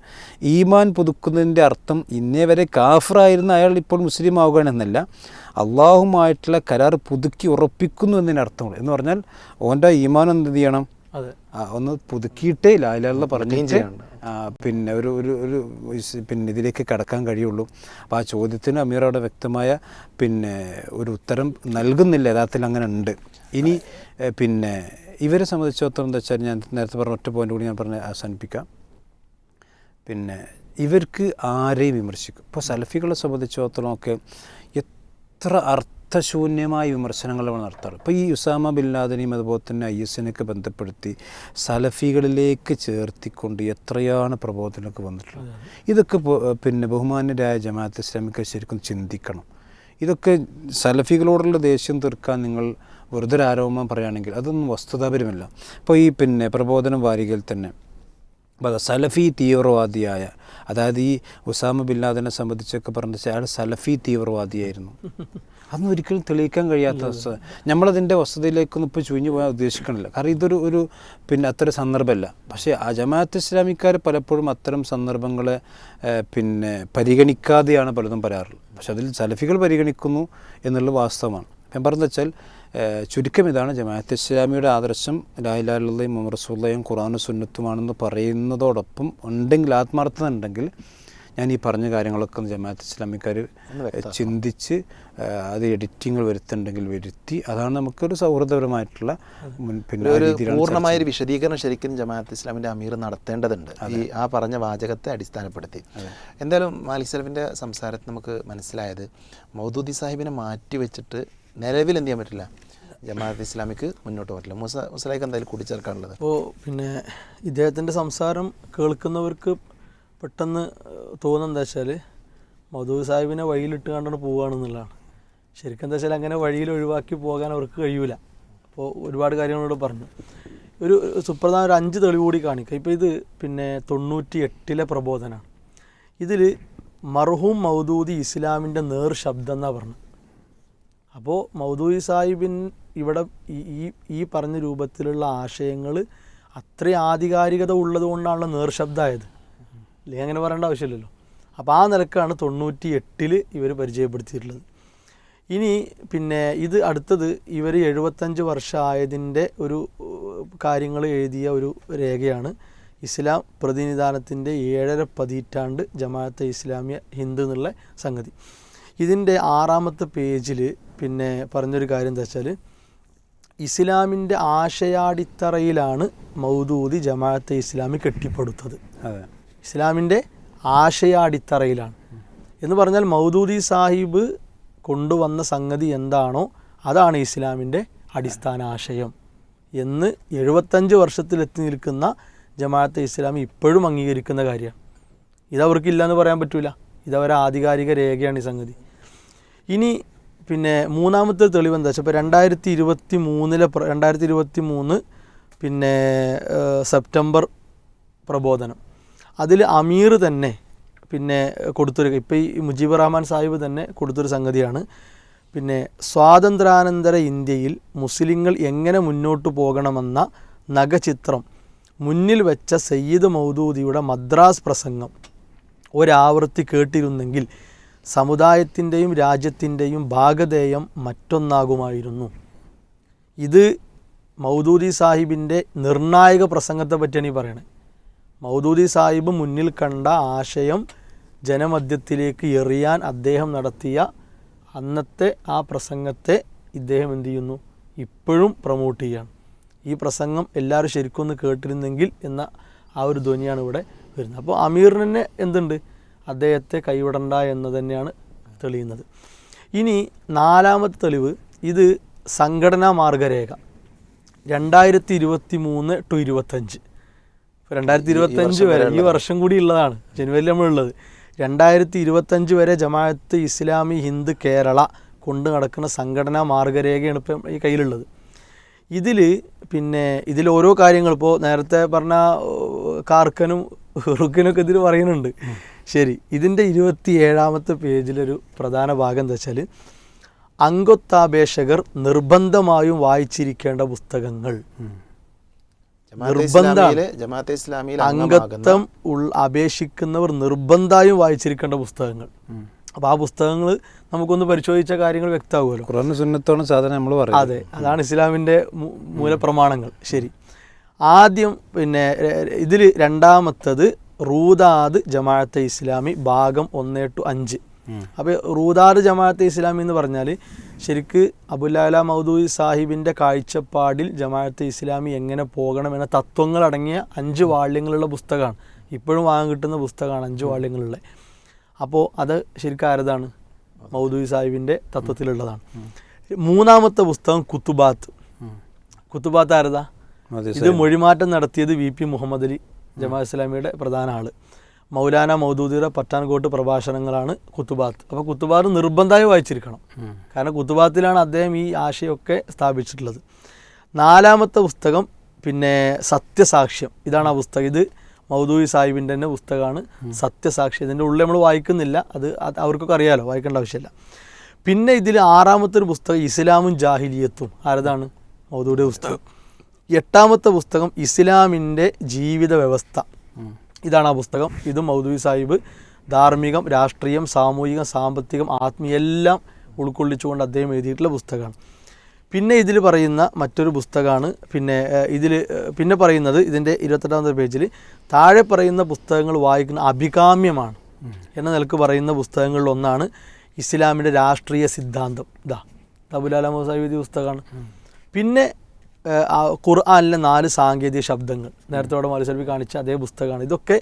ഈമാൻ പുതുക്കുന്നതിൻ്റെ അർത്ഥം ഇന്നേ വരെ കാഫിറായിരുന്ന അയാൾ ഇപ്പോൾ മുസ്ലിം ആവുകയാണെന്നല്ല, അള്ളാഹുമായിട്ടുള്ള കരാർ പുതുക്കി ഉറപ്പിക്കുന്നു എന്നതിന് അർത്ഥമുള്ളൂ. എന്ന് പറഞ്ഞാൽ ഓൻ്റെ ഈമാൻ എന്ത് ചെയ്യണം, ഒന്ന് പുതുക്കിയിട്ടേ ലാ ഇലാഹ ഇല്ലല്ലാഹ് പറഞ്ഞിട്ട് പിന്നെ ഒരു ഒരു പിന്നെ ഇതിലേക്ക് കടക്കാൻ കഴിയുള്ളൂ. അപ്പോൾ ആ ചോദ്യത്തിന് അമീർ അവിടെ വ്യക്തമായ പിന്നെ ഒരു ഉത്തരം നൽകുന്നില്ല. യഥാർത്ഥത്തിൽ അങ്ങനെ ഉണ്ട്. ഇനി പിന്നെ ഇവരെ സംബന്ധിച്ചിടത്തോളം എന്താ വെച്ചാൽ, ഞാൻ നേരത്തെ പറഞ്ഞ ഒറ്റ പോയിൻ്റ് കൂടി ഞാൻ പറഞ്ഞ് അവസാനിപ്പിക്കാം. പിന്നെ ഇവർക്ക് ആരെയും വിമർശിക്കും. ഇപ്പോൾ സലഫികളെ സംബന്ധിച്ചിടത്തോളം ഒക്കെ എത്ര അർത്ഥശൂന്യമായ വിമർശനങ്ങളാണ് നടത്താറ്. ഇപ്പോൾ ഈ ഉസാമ ബിൻ ലാദനെയും അതുപോലെ തന്നെ IS-നെയൊക്കെ ബന്ധപ്പെടുത്തി സലഫികളിലേക്ക് ചേർത്തിക്കൊണ്ട് എത്രയാണ് പ്രബോധനമൊക്കെ വന്നിട്ടുള്ളത്. ഇതൊക്കെ പിന്നെ ബഹുമാന്യരായ ജമാഅത്ത് ഇസ്ലാമിക്ക് ശരിക്കും ചിന്തിക്കണം. ഇതൊക്കെ സലഫികളോടുള്ള ദേഷ്യം തീർക്കാൻ നിങ്ങൾ വെറുതെ ഒരു ആരോപണം പറയുകയാണെങ്കിൽ അതൊന്നും വസ്തുതാപരമല്ല. ഇപ്പോൾ ഈ പിന്നെ പ്രബോധന വാരികയിൽ തന്നെ സലഫി തീവ്രവാദിയായ, അതായത് ഈ ഉസാമ ബിൻ ലാദനെ സംബന്ധിച്ചൊക്കെ പറഞ്ഞാൽ അയാൾ സലഫി തീവ്രവാദിയായിരുന്നു. അതൊന്നും ഒരിക്കലും തെളിയിക്കാൻ കഴിയാത്ത വസ്തുത. നമ്മളതിൻ്റെ വസ്തുതയിലേക്കൊന്നും ഇപ്പോൾ ചുഴിഞ്ഞു പോകാൻ ഉദ്ദേശിക്കണില്ല. കാരണം ഇതൊരു പിന്നെ അത്തരം സന്ദർഭമല്ല. പക്ഷേ ആ ജമാഅത്ത് ഇസ്ലാമിക്കാർ പലപ്പോഴും അത്തരം സന്ദർഭങ്ങളെ പിന്നെ പരിഗണിക്കാതെയാണ് പലതും പറയാറുള്ളത്. പക്ഷെ അതിൽ സലഫികൾ പരിഗണിക്കുന്നു എന്നുള്ളത് വാസ്തവമാണ്. ഞാൻ പറഞ്ഞത് വെച്ചാൽ ചുരുക്കം ഇതാണ്, ജമാഅത്ത് ഇസ്ലാമിയുടെ ആദർശം ലാ ഇലാഹ ഇല്ലല്ലാഹും മുഹമ്മദ് റസൂലുള്ളാഹിയും ഖുർആനും സുന്നത്തുമാണെന്ന് പറയുന്നതോടൊപ്പം ഉണ്ടെങ്കിൽ, ആത്മാർത്ഥത ഉണ്ടെങ്കിൽ, ഞാൻ ഈ പറഞ്ഞ കാര്യങ്ങളൊക്കെ ജമാഅത്ത് ഇസ്ലാമിക്കാർ ചിന്തിച്ച് അത് എഡിറ്റിങ്ങൾ വരുത്തുന്നുണ്ടെങ്കിൽ വരുത്തി, അതാണ് നമുക്കൊരു സൗഹൃദപരമായിട്ടുള്ള പിന്നെ പൂർണ്ണമായൊരു വിശദീകരണം ശരിക്കും ജമാഅത്ത് ഇസ്ലാമിൻ്റെ അമീർ നടത്തേണ്ടതുണ്ട് ഈ ആ പറഞ്ഞ വാചകത്തെ അടിസ്ഥാനപ്പെടുത്തി. എന്തായാലും മാലിക് സലഫിൻ്റെ സംസാരത്തിൽ നമുക്ക് മനസ്സിലായത്, മൗദൂദി സാഹിബിനെ മാറ്റി വെച്ചിട്ട് നിലവിൽ എന്ത് ചെയ്യാൻ പറ്റില്ല, ജമാഅത്ത് ഇസ്ലാമിക്ക് മുന്നോട്ട് പറ്റില്ല. മുസ്ലിക്ക് എന്തായാലും കൂട്ടിച്ചേർക്കാനുള്ളത്? അപ്പോൾ പിന്നെ ഇദ്ദേഹത്തിൻ്റെ സംസാരം കേൾക്കുന്നവർക്ക് പെട്ടെന്ന് തോന്നുന്നത് എന്താ വെച്ചാൽ മൗദൂദി സാഹിബിനെ വഴിയിലിട്ട് കണ്ടാണ് പോവുകയാണെന്നുള്ളതാണ്. ശരിക്കും എന്താ വെച്ചാൽ അങ്ങനെ വഴിയിൽ ഒഴിവാക്കി പോകാൻ അവർക്ക് കഴിയൂല. അപ്പോൾ ഒരുപാട് കാര്യങ്ങളോട് പറഞ്ഞു. ഒരു സുപ്രധാന ഒരു 5 തെളിവ് കൂടി കാണിക്കുക. ഇപ്പോൾ ഇത് പിന്നെ 98-ലെ പ്രബോധനമാണ്. ഇതിൽ മർഹൂം മൗദൂദി ഇസ്ലാമിൻ്റെ നേർ ശബ്ദം എന്നാണ് പറഞ്ഞത്. അപ്പോൾ മൗദൂദി സാഹിബിൻ ഇവിടെ ഈ പറഞ്ഞ രൂപത്തിലുള്ള ആശയങ്ങൾ അത്രയും ആധികാരികത ഉള്ളത് കൊണ്ടാണല്ലോ നേർശബ്ദമായത്. അല്ലെങ്കിൽ അങ്ങനെ പറയേണ്ട ആവശ്യമില്ലല്ലോ. അപ്പോൾ ആ നിലക്കാണ് 98-ൽ ഇവർ പരിചയപ്പെടുത്തിയിട്ടുള്ളത്. ഇനി പിന്നെ ഇത് അടുത്തത് ഇവർ 75 വർഷമായതിൻ്റെ ഒരു കാര്യങ്ങൾ എഴുതിയ ഒരു രേഖയാണ്. ഇസ്ലാം പ്രതിനിധാനത്തിൻ്റെ 7.5 പതിറ്റാണ്ട് ജമാഅത്തെ ഇസ്ലാമിയ ഹിന്ദ് എന്നുള്ള സംഗതി. ഇതിൻ്റെ 6-ാമത്തെ പേജിൽ പിന്നെ പറഞ്ഞൊരു കാര്യം എന്താ വെച്ചാൽ, ഇസ്ലാമിൻ്റെ ആശയാടിത്തറയിലാണ് മൗദൂദി ജമാഅത്തെ ഇസ്ലാമി കെട്ടിപ്പടുത്തത്. ഇസ്ലാമിൻ്റെ ആശയാടിത്തറയിലാണ് എന്ന് പറഞ്ഞാൽ മൗദൂദി സാഹിബ് കൊണ്ടുവന്ന സംഗതി എന്താണോ അതാണ് ഇസ്ലാമിൻ്റെ അടിസ്ഥാന ആശയം എന്ന് 75 വർഷത്തിലെത്തി നിൽക്കുന്ന ജമാഅത്തെ ഇസ്ലാമി ഇപ്പോഴും അംഗീകരിക്കുന്ന കാര്യമാണ്. ഇതവർക്കില്ല എന്ന് പറയാൻ പറ്റില്ല. ഇതവരെ ആധികാരിക രേഖയാണ് ഈ സംഗതി. ഇനി പിന്നെ 3-ാമത്തെ തെളിവ് എന്താ വെച്ചാൽ, ഇപ്പോൾ 2023 പിന്നെ സെപ്റ്റംബർ പ്രബോധനം, അതിൽ അമീർ തന്നെ പിന്നെ കൊടുത്തൊരു, ഇപ്പോൾ ഈ മുജീബ് റഹ്മാൻ സാഹിബ് തന്നെ കൊടുത്തൊരു സംഗതിയാണ്. പിന്നെ സ്വാതന്ത്ര്യാനന്തര ഇന്ത്യയിൽ മുസ്ലിങ്ങൾ എങ്ങനെ മുന്നോട്ട് പോകണമെന്ന നഖചിത്രം മുന്നിൽ വെച്ച സയ്യിദ് മൗദൂദിയുടെ മദ്രാസ് പ്രസംഗം ഒരാവർത്തി കേട്ടിരുന്നെങ്കിൽ സമുദായത്തിൻ്റെയും രാജ്യത്തിൻ്റെയും ഭാഗധേയം മറ്റൊന്നാകുമായിരുന്നു. ഇത് മൗദൂദി സാഹിബിൻ്റെ നിർണായക പ്രസംഗത്തെ പറ്റിയാണ് ഈ പറയണത്. മൗദൂദി സാഹിബ് മുന്നിൽ കണ്ട ആശയം ജനമധ്യത്തിലേക്ക് എറിയാൻ അദ്ദേഹം നടത്തിയ അന്നത്തെ ആ പ്രസംഗത്തെ ഇദ്ദേഹം എന്ത് ചെയ്യുന്നു, ഇപ്പോഴും പ്രൊമോട്ട് ചെയ്യുകയാണ്. ഈ പ്രസംഗം എല്ലാവരും ശരിക്കൊന്ന് കേട്ടിരുന്നെങ്കിൽ എന്ന ആ ഒരു ധ്വനിയാണ് ഇവിടെ വരുന്നത്. അപ്പോൾ അമീറിനെ എന്തുണ്ട്, അദ്ദേഹത്തെ കൈവിടണ്ട എന്ന് തന്നെയാണ് തെളിയുന്നത്. ഇനി 4-ാമത്തെ തെളിവ്, ഇത് സംഘടനാ മാർഗരേഖ 2023 to 25. 2025 വരെ, ഈ വർഷം കൂടി ഉള്ളതാണ്, ജനുവരിയിൽ നമ്മളുള്ളത്. 2025 വരെ ജമാഅത്ത് ഇസ്ലാമി ഹിന്ദ് കേരള കൊണ്ട് നടക്കുന്ന സംഘടനാ മാർഗരേഖയാണ് ഇപ്പം ഈ കയ്യിലുള്ളത്. ഇതിൽ ഓരോ കാര്യങ്ങൾ, ഇപ്പോൾ നേരത്തെ പറഞ്ഞ കാർക്കനും റുക്കിനൊക്കെ ഇതിൽ പറയുന്നുണ്ട്. ശരി, ഇതിൻ്റെ 27-ാമത്തെ പേജിലൊരു പ്രധാന ഭാഗം എന്താ വെച്ചാൽ അംഗത്വാപേക്ഷകർ നിർബന്ധമായും വായിച്ചിരിക്കേണ്ട പുസ്തകങ്ങൾ. ജമാഅത്തെ ഇസ്ലാമിയിൽ അംഗത്വം അപേക്ഷിക്കുന്നവർ നിർബന്ധമായും വായിച്ചിരിക്കേണ്ട പുസ്തകങ്ങൾ. അപ്പോൾ ആ പുസ്തകങ്ങൾ നമുക്കൊന്ന് പരിശോധിച്ച കാര്യങ്ങൾ വ്യക്തമാകുമല്ലോ. ഖുർആനും സുന്നത്തോളം സാധാരണ നമ്മൾ പറയും. അതെ, അതാണ് ഇസ്ലാമിൻ്റെ മൂലപ്രമാണങ്ങൾ. ശരി, ആദ്യം പിന്നെ ഇതിൽ രണ്ടാമത്തത് റൂദാദ് ജമാഅത്തെ ഇസ്ലാമി ഭാഗം 1-5. അപ്പോൾ റൂദാദ് ജമാഅത്തെ ഇസ്ലാമി എന്ന് പറഞ്ഞാൽ ശരിക്ക് അബുൽ മൗദൂദി സാഹിബിൻ്റെ കാഴ്ചപ്പാടിൽ ജമാഅത്തെ ഇസ്ലാമി എങ്ങനെ പോകണം എന്ന തത്വങ്ങളടങ്ങിയ 5 വാള്യങ്ങളുള്ള പുസ്തകമാണ്. ഇപ്പോഴും വാങ്ങാൻ കിട്ടുന്ന പുസ്തകമാണ് 5 വാള്യങ്ങളുള്ള. അപ്പോൾ അത് ശരിക്കും ആരതാണ്? മൗദൂദി സാഹിബിൻ്റെ തത്വത്തിലുള്ളതാണ്. 3-ാമത്തെ പുസ്തകം കുത്തുബാത്ത് ആരതാ? ഇത് മൊഴിമാറ്റം നടത്തിയത് VP മുഹമ്മദ് അലി, ജമാഅത്ത് ഇസ്ലാമിയുടെ പ്രധാന ആള്. മൗലാന മൗദൂദിയുടെ പത്താൻകോട്ട് പ്രഭാഷണങ്ങളാണ് കുത്തുബാത്ത്. അപ്പോൾ കുത്തുബാത്ത് നിർബന്ധമായി വായിച്ചിരിക്കണം. കാരണം കുത്തുബാത്തിലാണ് അദ്ദേഹം ഈ ആശയമൊക്കെ സ്ഥാപിച്ചിട്ടുള്ളത്. 4-ാമത്തെ പുസ്തകം പിന്നെ സത്യസാക്ഷ്യം. ഇതാണ് ആ പുസ്തകം. ഇത് മൗദൂദി സാഹിബിൻ്റെ തന്നെ പുസ്തകമാണ് സത്യസാക്ഷ്യം. ഇതിൻ്റെ ഉള്ളിൽ നമ്മൾ വായിക്കുന്നില്ല, അത് അവർക്കൊക്കെ അറിയാലോ, വായിക്കേണ്ട ആവശ്യമില്ല. പിന്നെ ഇതിൽ 6-ാമത്തെ ഒരു പുസ്തകം ഇസ്ലാമും ജാഹിലിയത്തും. ആരതാണ്? മൗദൂദിയുടെ പുസ്തകം. 8-ാമത്തെ പുസ്തകം ഇസ്ലാമിൻ്റെ ജീവിത വ്യവസ്ഥ. ഇതാണ് ആ പുസ്തകം. ഇതും മൗദൂദി സാഹിബ് ധാർമ്മികം, രാഷ്ട്രീയം, സാമൂഹികം, സാമ്പത്തികം, ആത്മീയം എല്ലാം ഉൾക്കൊള്ളിച്ചുകൊണ്ട് അദ്ദേഹം എഴുതിയിട്ടുള്ള പുസ്തകമാണ്. പിന്നെ ഇതിൽ പറയുന്ന മറ്റൊരു പുസ്തകമാണ് പിന്നെ പറയുന്നത് ഇതിൻ്റെ 28-ാമത്തെ പേജിൽ താഴെ പറയുന്ന പുസ്തകങ്ങൾ വായിക്കുന്ന അഭികാമ്യമാണ് എന്ന നിലക്ക് പറയുന്ന പുസ്തകങ്ങളിൽ ഒന്നാണ് ഇസ്ലാമിൻ്റെ രാഷ്ട്രീയ സിദ്ധാന്തം. അബുൽ അലാ സാഹിബ് എഴുതിയ പുസ്തകമാണ്. പിന്നെ ഖുർആനിലെ 4 സാങ്കേതിക ശബ്ദങ്ങൾ, നേരത്തെ അവിടെ മൗലവി കാണിച്ച അതേ പുസ്തകമാണ്. ഇതൊക്കെ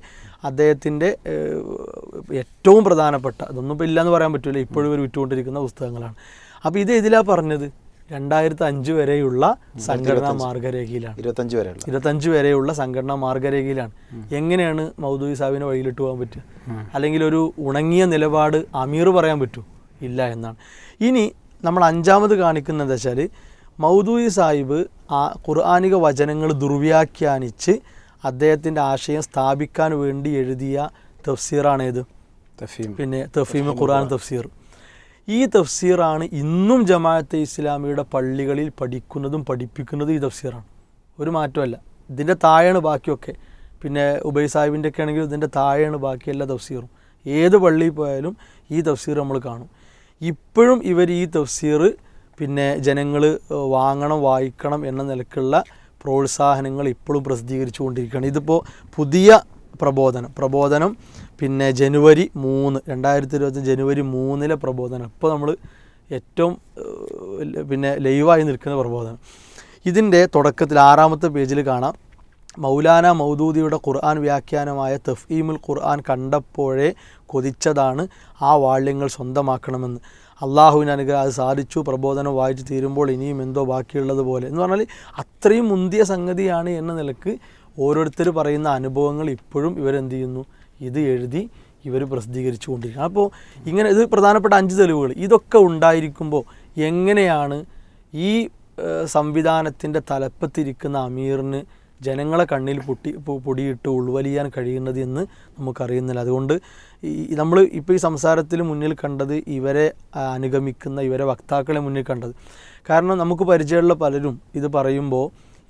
അദ്ദേഹത്തിൻ്റെ ഏറ്റവും പ്രധാനപ്പെട്ട, അതൊന്നും ഇപ്പോൾ ഇല്ലയെന്ന് പറയാൻ പറ്റില്ല, ഇപ്പോഴും ഇവർ വിറ്റുകൊണ്ടിരിക്കുന്ന പുസ്തകങ്ങളാണ്. അപ്പോൾ ഇത് ഇതിലാണ് പറഞ്ഞത് 2005 വരെയുള്ള സംഘടനാ മാർഗരേഖയിലാണ്. 25 വരെയുള്ള സംഘടനാ മാർഗരേഖയിലാണ്. എങ്ങനെയാണ് മൗദൂദി സാഹിബിനെ വഴിയിലിട്ട് പോകാൻ പറ്റുക? അല്ലെങ്കിൽ ഒരു ഉണങ്ങിയ നിലപാട് അമീർ പറയാൻ പറ്റൂ? ഇല്ല എന്നാണ്. ഇനി നമ്മൾ 5-ാമത് കാണിക്കുന്നത് എന്താ വെച്ചാൽ മൗദൂദി സാഹിബ് ആ ഖുർആനിക വചനങ്ങൾ ദുർവ്യാഖ്യാനിച്ച് അദ്ദേഹത്തിൻ്റെ ആശയം സ്ഥാപിക്കാൻ വേണ്ടി എഴുതിയ തഫ്സീറാണേത്? പിന്നെ തഫീം ഖുർആൻ തഫ്സീർ. ഈ തഫ്സീറാണ് ഇന്നും ജമാഅത്തെ ഇസ്ലാമിയുടെ പള്ളികളിൽ പഠിക്കുന്നതും പഠിപ്പിക്കുന്നതും ഈ തഫ്സീറാണ്. ഒരു മാറ്റമല്ല. ഇതിൻ്റെ താഴെയാണ് ബാക്കിയൊക്കെ. പിന്നെ ഉബൈ സാഹിബിൻ്റെ ഒക്കെ ആണെങ്കിൽ ഇതിൻ്റെ താഴെയാണ് ബാക്കി എല്ലാ തഫ്സീറും. ഏത് പള്ളിയിൽ പോയാലും ഈ തഫ്സീർ നമ്മൾ കാണും. ഇപ്പോഴും ഇവർ ഈ തഫ്സീർ പിന്നെ ജനങ്ങൾ വാങ്ങണം, വായിക്കണം എന്ന നിലക്കുള്ള പ്രോത്സാഹനങ്ങൾ ഇപ്പോഴും പ്രസിദ്ധീകരിച്ചു കൊണ്ടിരിക്കുകയാണ്. ഇതിപ്പോൾ പുതിയ പ്രബോധനം പിന്നെ ജനുവരി 3, 2020 ജനുവരി 3 പ്രബോധനം. ഇപ്പോൾ നമ്മൾ ഏറ്റവും പിന്നെ ലൈവായി നിൽക്കുന്ന പ്രബോധനം. ഇതിൻ്റെ തുടക്കത്തിൽ 6-ാമത്തെ പേജിൽ കാണാം, മൗലാന മൗദൂദിയുടെ ഖുർആൻ വ്യാഖ്യാനമായ തഫ്ഈമുൽ ഖുർആൻ കണ്ടപ്പോഴേ കൊതിച്ചതാണ് ആ വാള്യങ്ങൾ സ്വന്തമാക്കണമെന്ന്. അള്ളാഹുവിന് അനുഗ്രഹം അത് സാധിച്ചു. പ്രബോധനം വായിച്ച് തീരുമ്പോൾ ഇനിയും എന്തോ ബാക്കിയുള്ളത് പോലെ എന്ന് പറഞ്ഞാൽ അത്രയും മുന്തിയ സംഗതിയാണ് എന്ന നിലക്ക് ഓരോരുത്തർ പറയുന്ന അനുഭവങ്ങൾ ഇപ്പോഴും ഇവരെന്ത് ചെയ്യുന്നു? ഇത് എഴുതി ഇവർ പ്രസിദ്ധീകരിച്ചു കൊണ്ടിരിക്കുകയാണ്. അപ്പോൾ ഇങ്ങനെ ഇത് പ്രധാനപ്പെട്ട 5 തെളിവുകൾ ഇതൊക്കെ ഉണ്ടായിരിക്കുമ്പോൾ എങ്ങനെയാണ് ഈ സംവിധാനത്തിൻ്റെ തലപ്പത്തിരിക്കുന്ന അമീറിന് ജനങ്ങളെ കണ്ണിൽ പൊടിയിട്ട് ഉൾവലിയാൻ കഴിയുന്നത് എന്ന് നമുക്കറിയുന്നില്ല. അതുകൊണ്ട് നമ്മൾ ഇപ്പോൾ ഈ സംസാരത്തിൽ മുന്നിൽ കണ്ടത് ഇവരെ അനുഗമിക്കുന്ന ഇവരെ വക്താക്കളെ മുന്നിൽ കണ്ടത്. കാരണം നമുക്ക് പരിചയമുള്ള പലരും ഇത് പറയുമ്പോൾ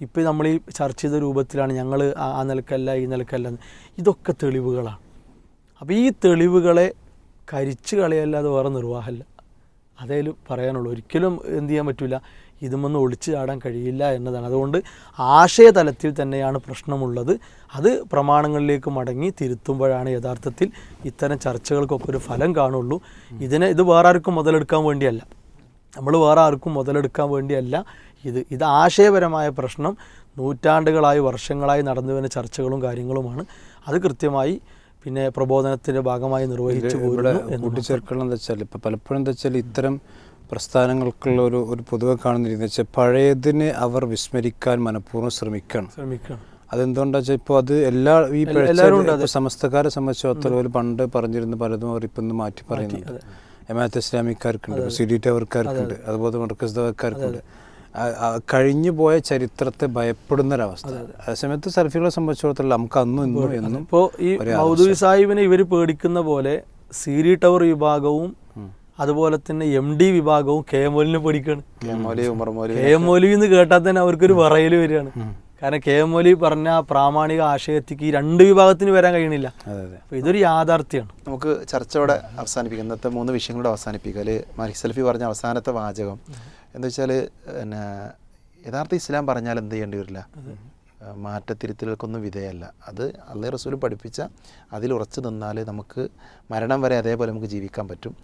ഇപ്പോൾ നമ്മൾ ഈ ചർച്ച ചെയ്ത രൂപത്തിലാണ് ഞങ്ങൾ ആ നിലക്കല്ല ഈ നിലക്കല്ല. ഇതൊക്കെ തെളിവുകളാണ്. അപ്പോൾ ഈ തെളിവുകളെ കരിച്ചു കളയല്ലാതെ വേറെ നിർവാഹമില്ല. അതേലും പറയാനുള്ളൂ. ഒരിക്കലും എന്ത് ചെയ്യാൻ പറ്റില്ല, ഇതുമൊന്നും ഒളിച്ചു ചാടാൻ കഴിയില്ല എന്നതാണ്. അതുകൊണ്ട് ആശയതലത്തിൽ തന്നെയാണ് പ്രശ്നമുള്ളത്. അത് പ്രമാണങ്ങളിലേക്ക് മടങ്ങി തിരുത്തുമ്പോഴാണ് യഥാർത്ഥത്തിൽ ഇത്തരം ചർച്ചകൾക്കൊക്കെ ഒരു ഫലം കാണുള്ളൂ. ഇത് വേറെ ആർക്കും മുതലെടുക്കാൻ വേണ്ടിയല്ല, നമ്മൾ വേറെ ആർക്കും മുതലെടുക്കാൻ വേണ്ടിയല്ല. ഇത് ആശയപരമായ പ്രശ്നം നൂറ്റാണ്ടുകളായി വർഷങ്ങളായി നടന്നു വരുന്ന ചർച്ചകളും കാര്യങ്ങളുമാണ്. അത് കൃത്യമായി പിന്നെ പ്രബോധനത്തിൻ്റെ ഭാഗമായി നിർവഹിച്ചു പോരുന്നു. കൂട്ടിച്ചേർക്കണം എന്താ വെച്ചാൽ ഇപ്പോൾ പലപ്പോഴും എന്താ വെച്ചാൽ ഇത്തരം പ്രസ്ഥാനങ്ങൾക്കുള്ള ഒരു പൊതുവെ കാണുന്നിരിക്കുന്നത് വെച്ചാൽ പഴയതിനെ അവർ വിസ്മരിക്കാൻ മനഃപൂർവ്വം ശ്രമിക്കണം. അതെന്തുകൊണ്ടാ വെച്ചാൽ ഇപ്പോൾ അത് ഈ സമസ്തക്കാരെ സംബന്ധിച്ചിടത്തോളം ഒരു പണ്ട് പറഞ്ഞിരുന്ന പലതും അവർ ഇപ്പം മാറ്റി പറയുന്നുണ്ട്. ജമാഅത്തെ ഇസ്ലാമിക്കാർക്കുണ്ട്, CDT അവർക്കാർക്കുണ്ട്, അതുപോലെ മർക്കസ് ദഅവക്കാർക്കുണ്ട്. കഴിഞ്ഞു പോയ ചരിത്രത്തെ ഭയപ്പെടുന്നൊരവസ്ഥ. അതേസമയത്ത് സലഫികളെ സംബന്ധിച്ചിടത്തോളം നമുക്ക് അന്നും ഇന്നും എന്നും ഇപ്പോൾ ഈ മൗദൂദി സാഹിബിനെ ഇവർ പേടിക്കുന്ന പോലെ സീരി ടവർ വിഭാഗവും അതുപോലെ തന്നെ MD വിഭാഗവും KM പേടിക്കാണ്. KM എന്ന് കേട്ടാൽ തന്നെ അവർക്കൊരു വിറയൽ വരികയാണ്. കാരണം KM പറഞ്ഞ പ്രാമാണിക ആശയത്തിക്ക് ഈ 2 വിഭാഗത്തിന് വരാൻ കഴിയണില്ല. അപ്പോൾ ഇതൊരു യാഥാർത്ഥ്യമാണ്. നമുക്ക് ചർച്ചയോടെ അവസാനിപ്പിക്കാം. ഇന്നത്തെ 3 വിഷയങ്ങളോടെ അവസാനിപ്പിക്കുക. അതിൽ മാലിക് സലഫി പറഞ്ഞ അവസാനത്തെ വാചകം എന്താ വെച്ചാൽ, പിന്നെ യഥാർത്ഥ ഇസ്ലാം പറഞ്ഞാൽ എന്ത് ചെയ്യേണ്ടി വരില്ല, മാറ്റത്തിരുത്തലുകൾക്കൊന്നും വിധേയമല്ല. അത് അള്ളാഹു റസൂൽ പഠിപ്പിച്ച അതിൽ ഉറച്ചു നിന്നാൽ നമുക്ക് മരണം വരെ അതേപോലെ നമുക്ക് ജീവിക്കാൻ പറ്റും.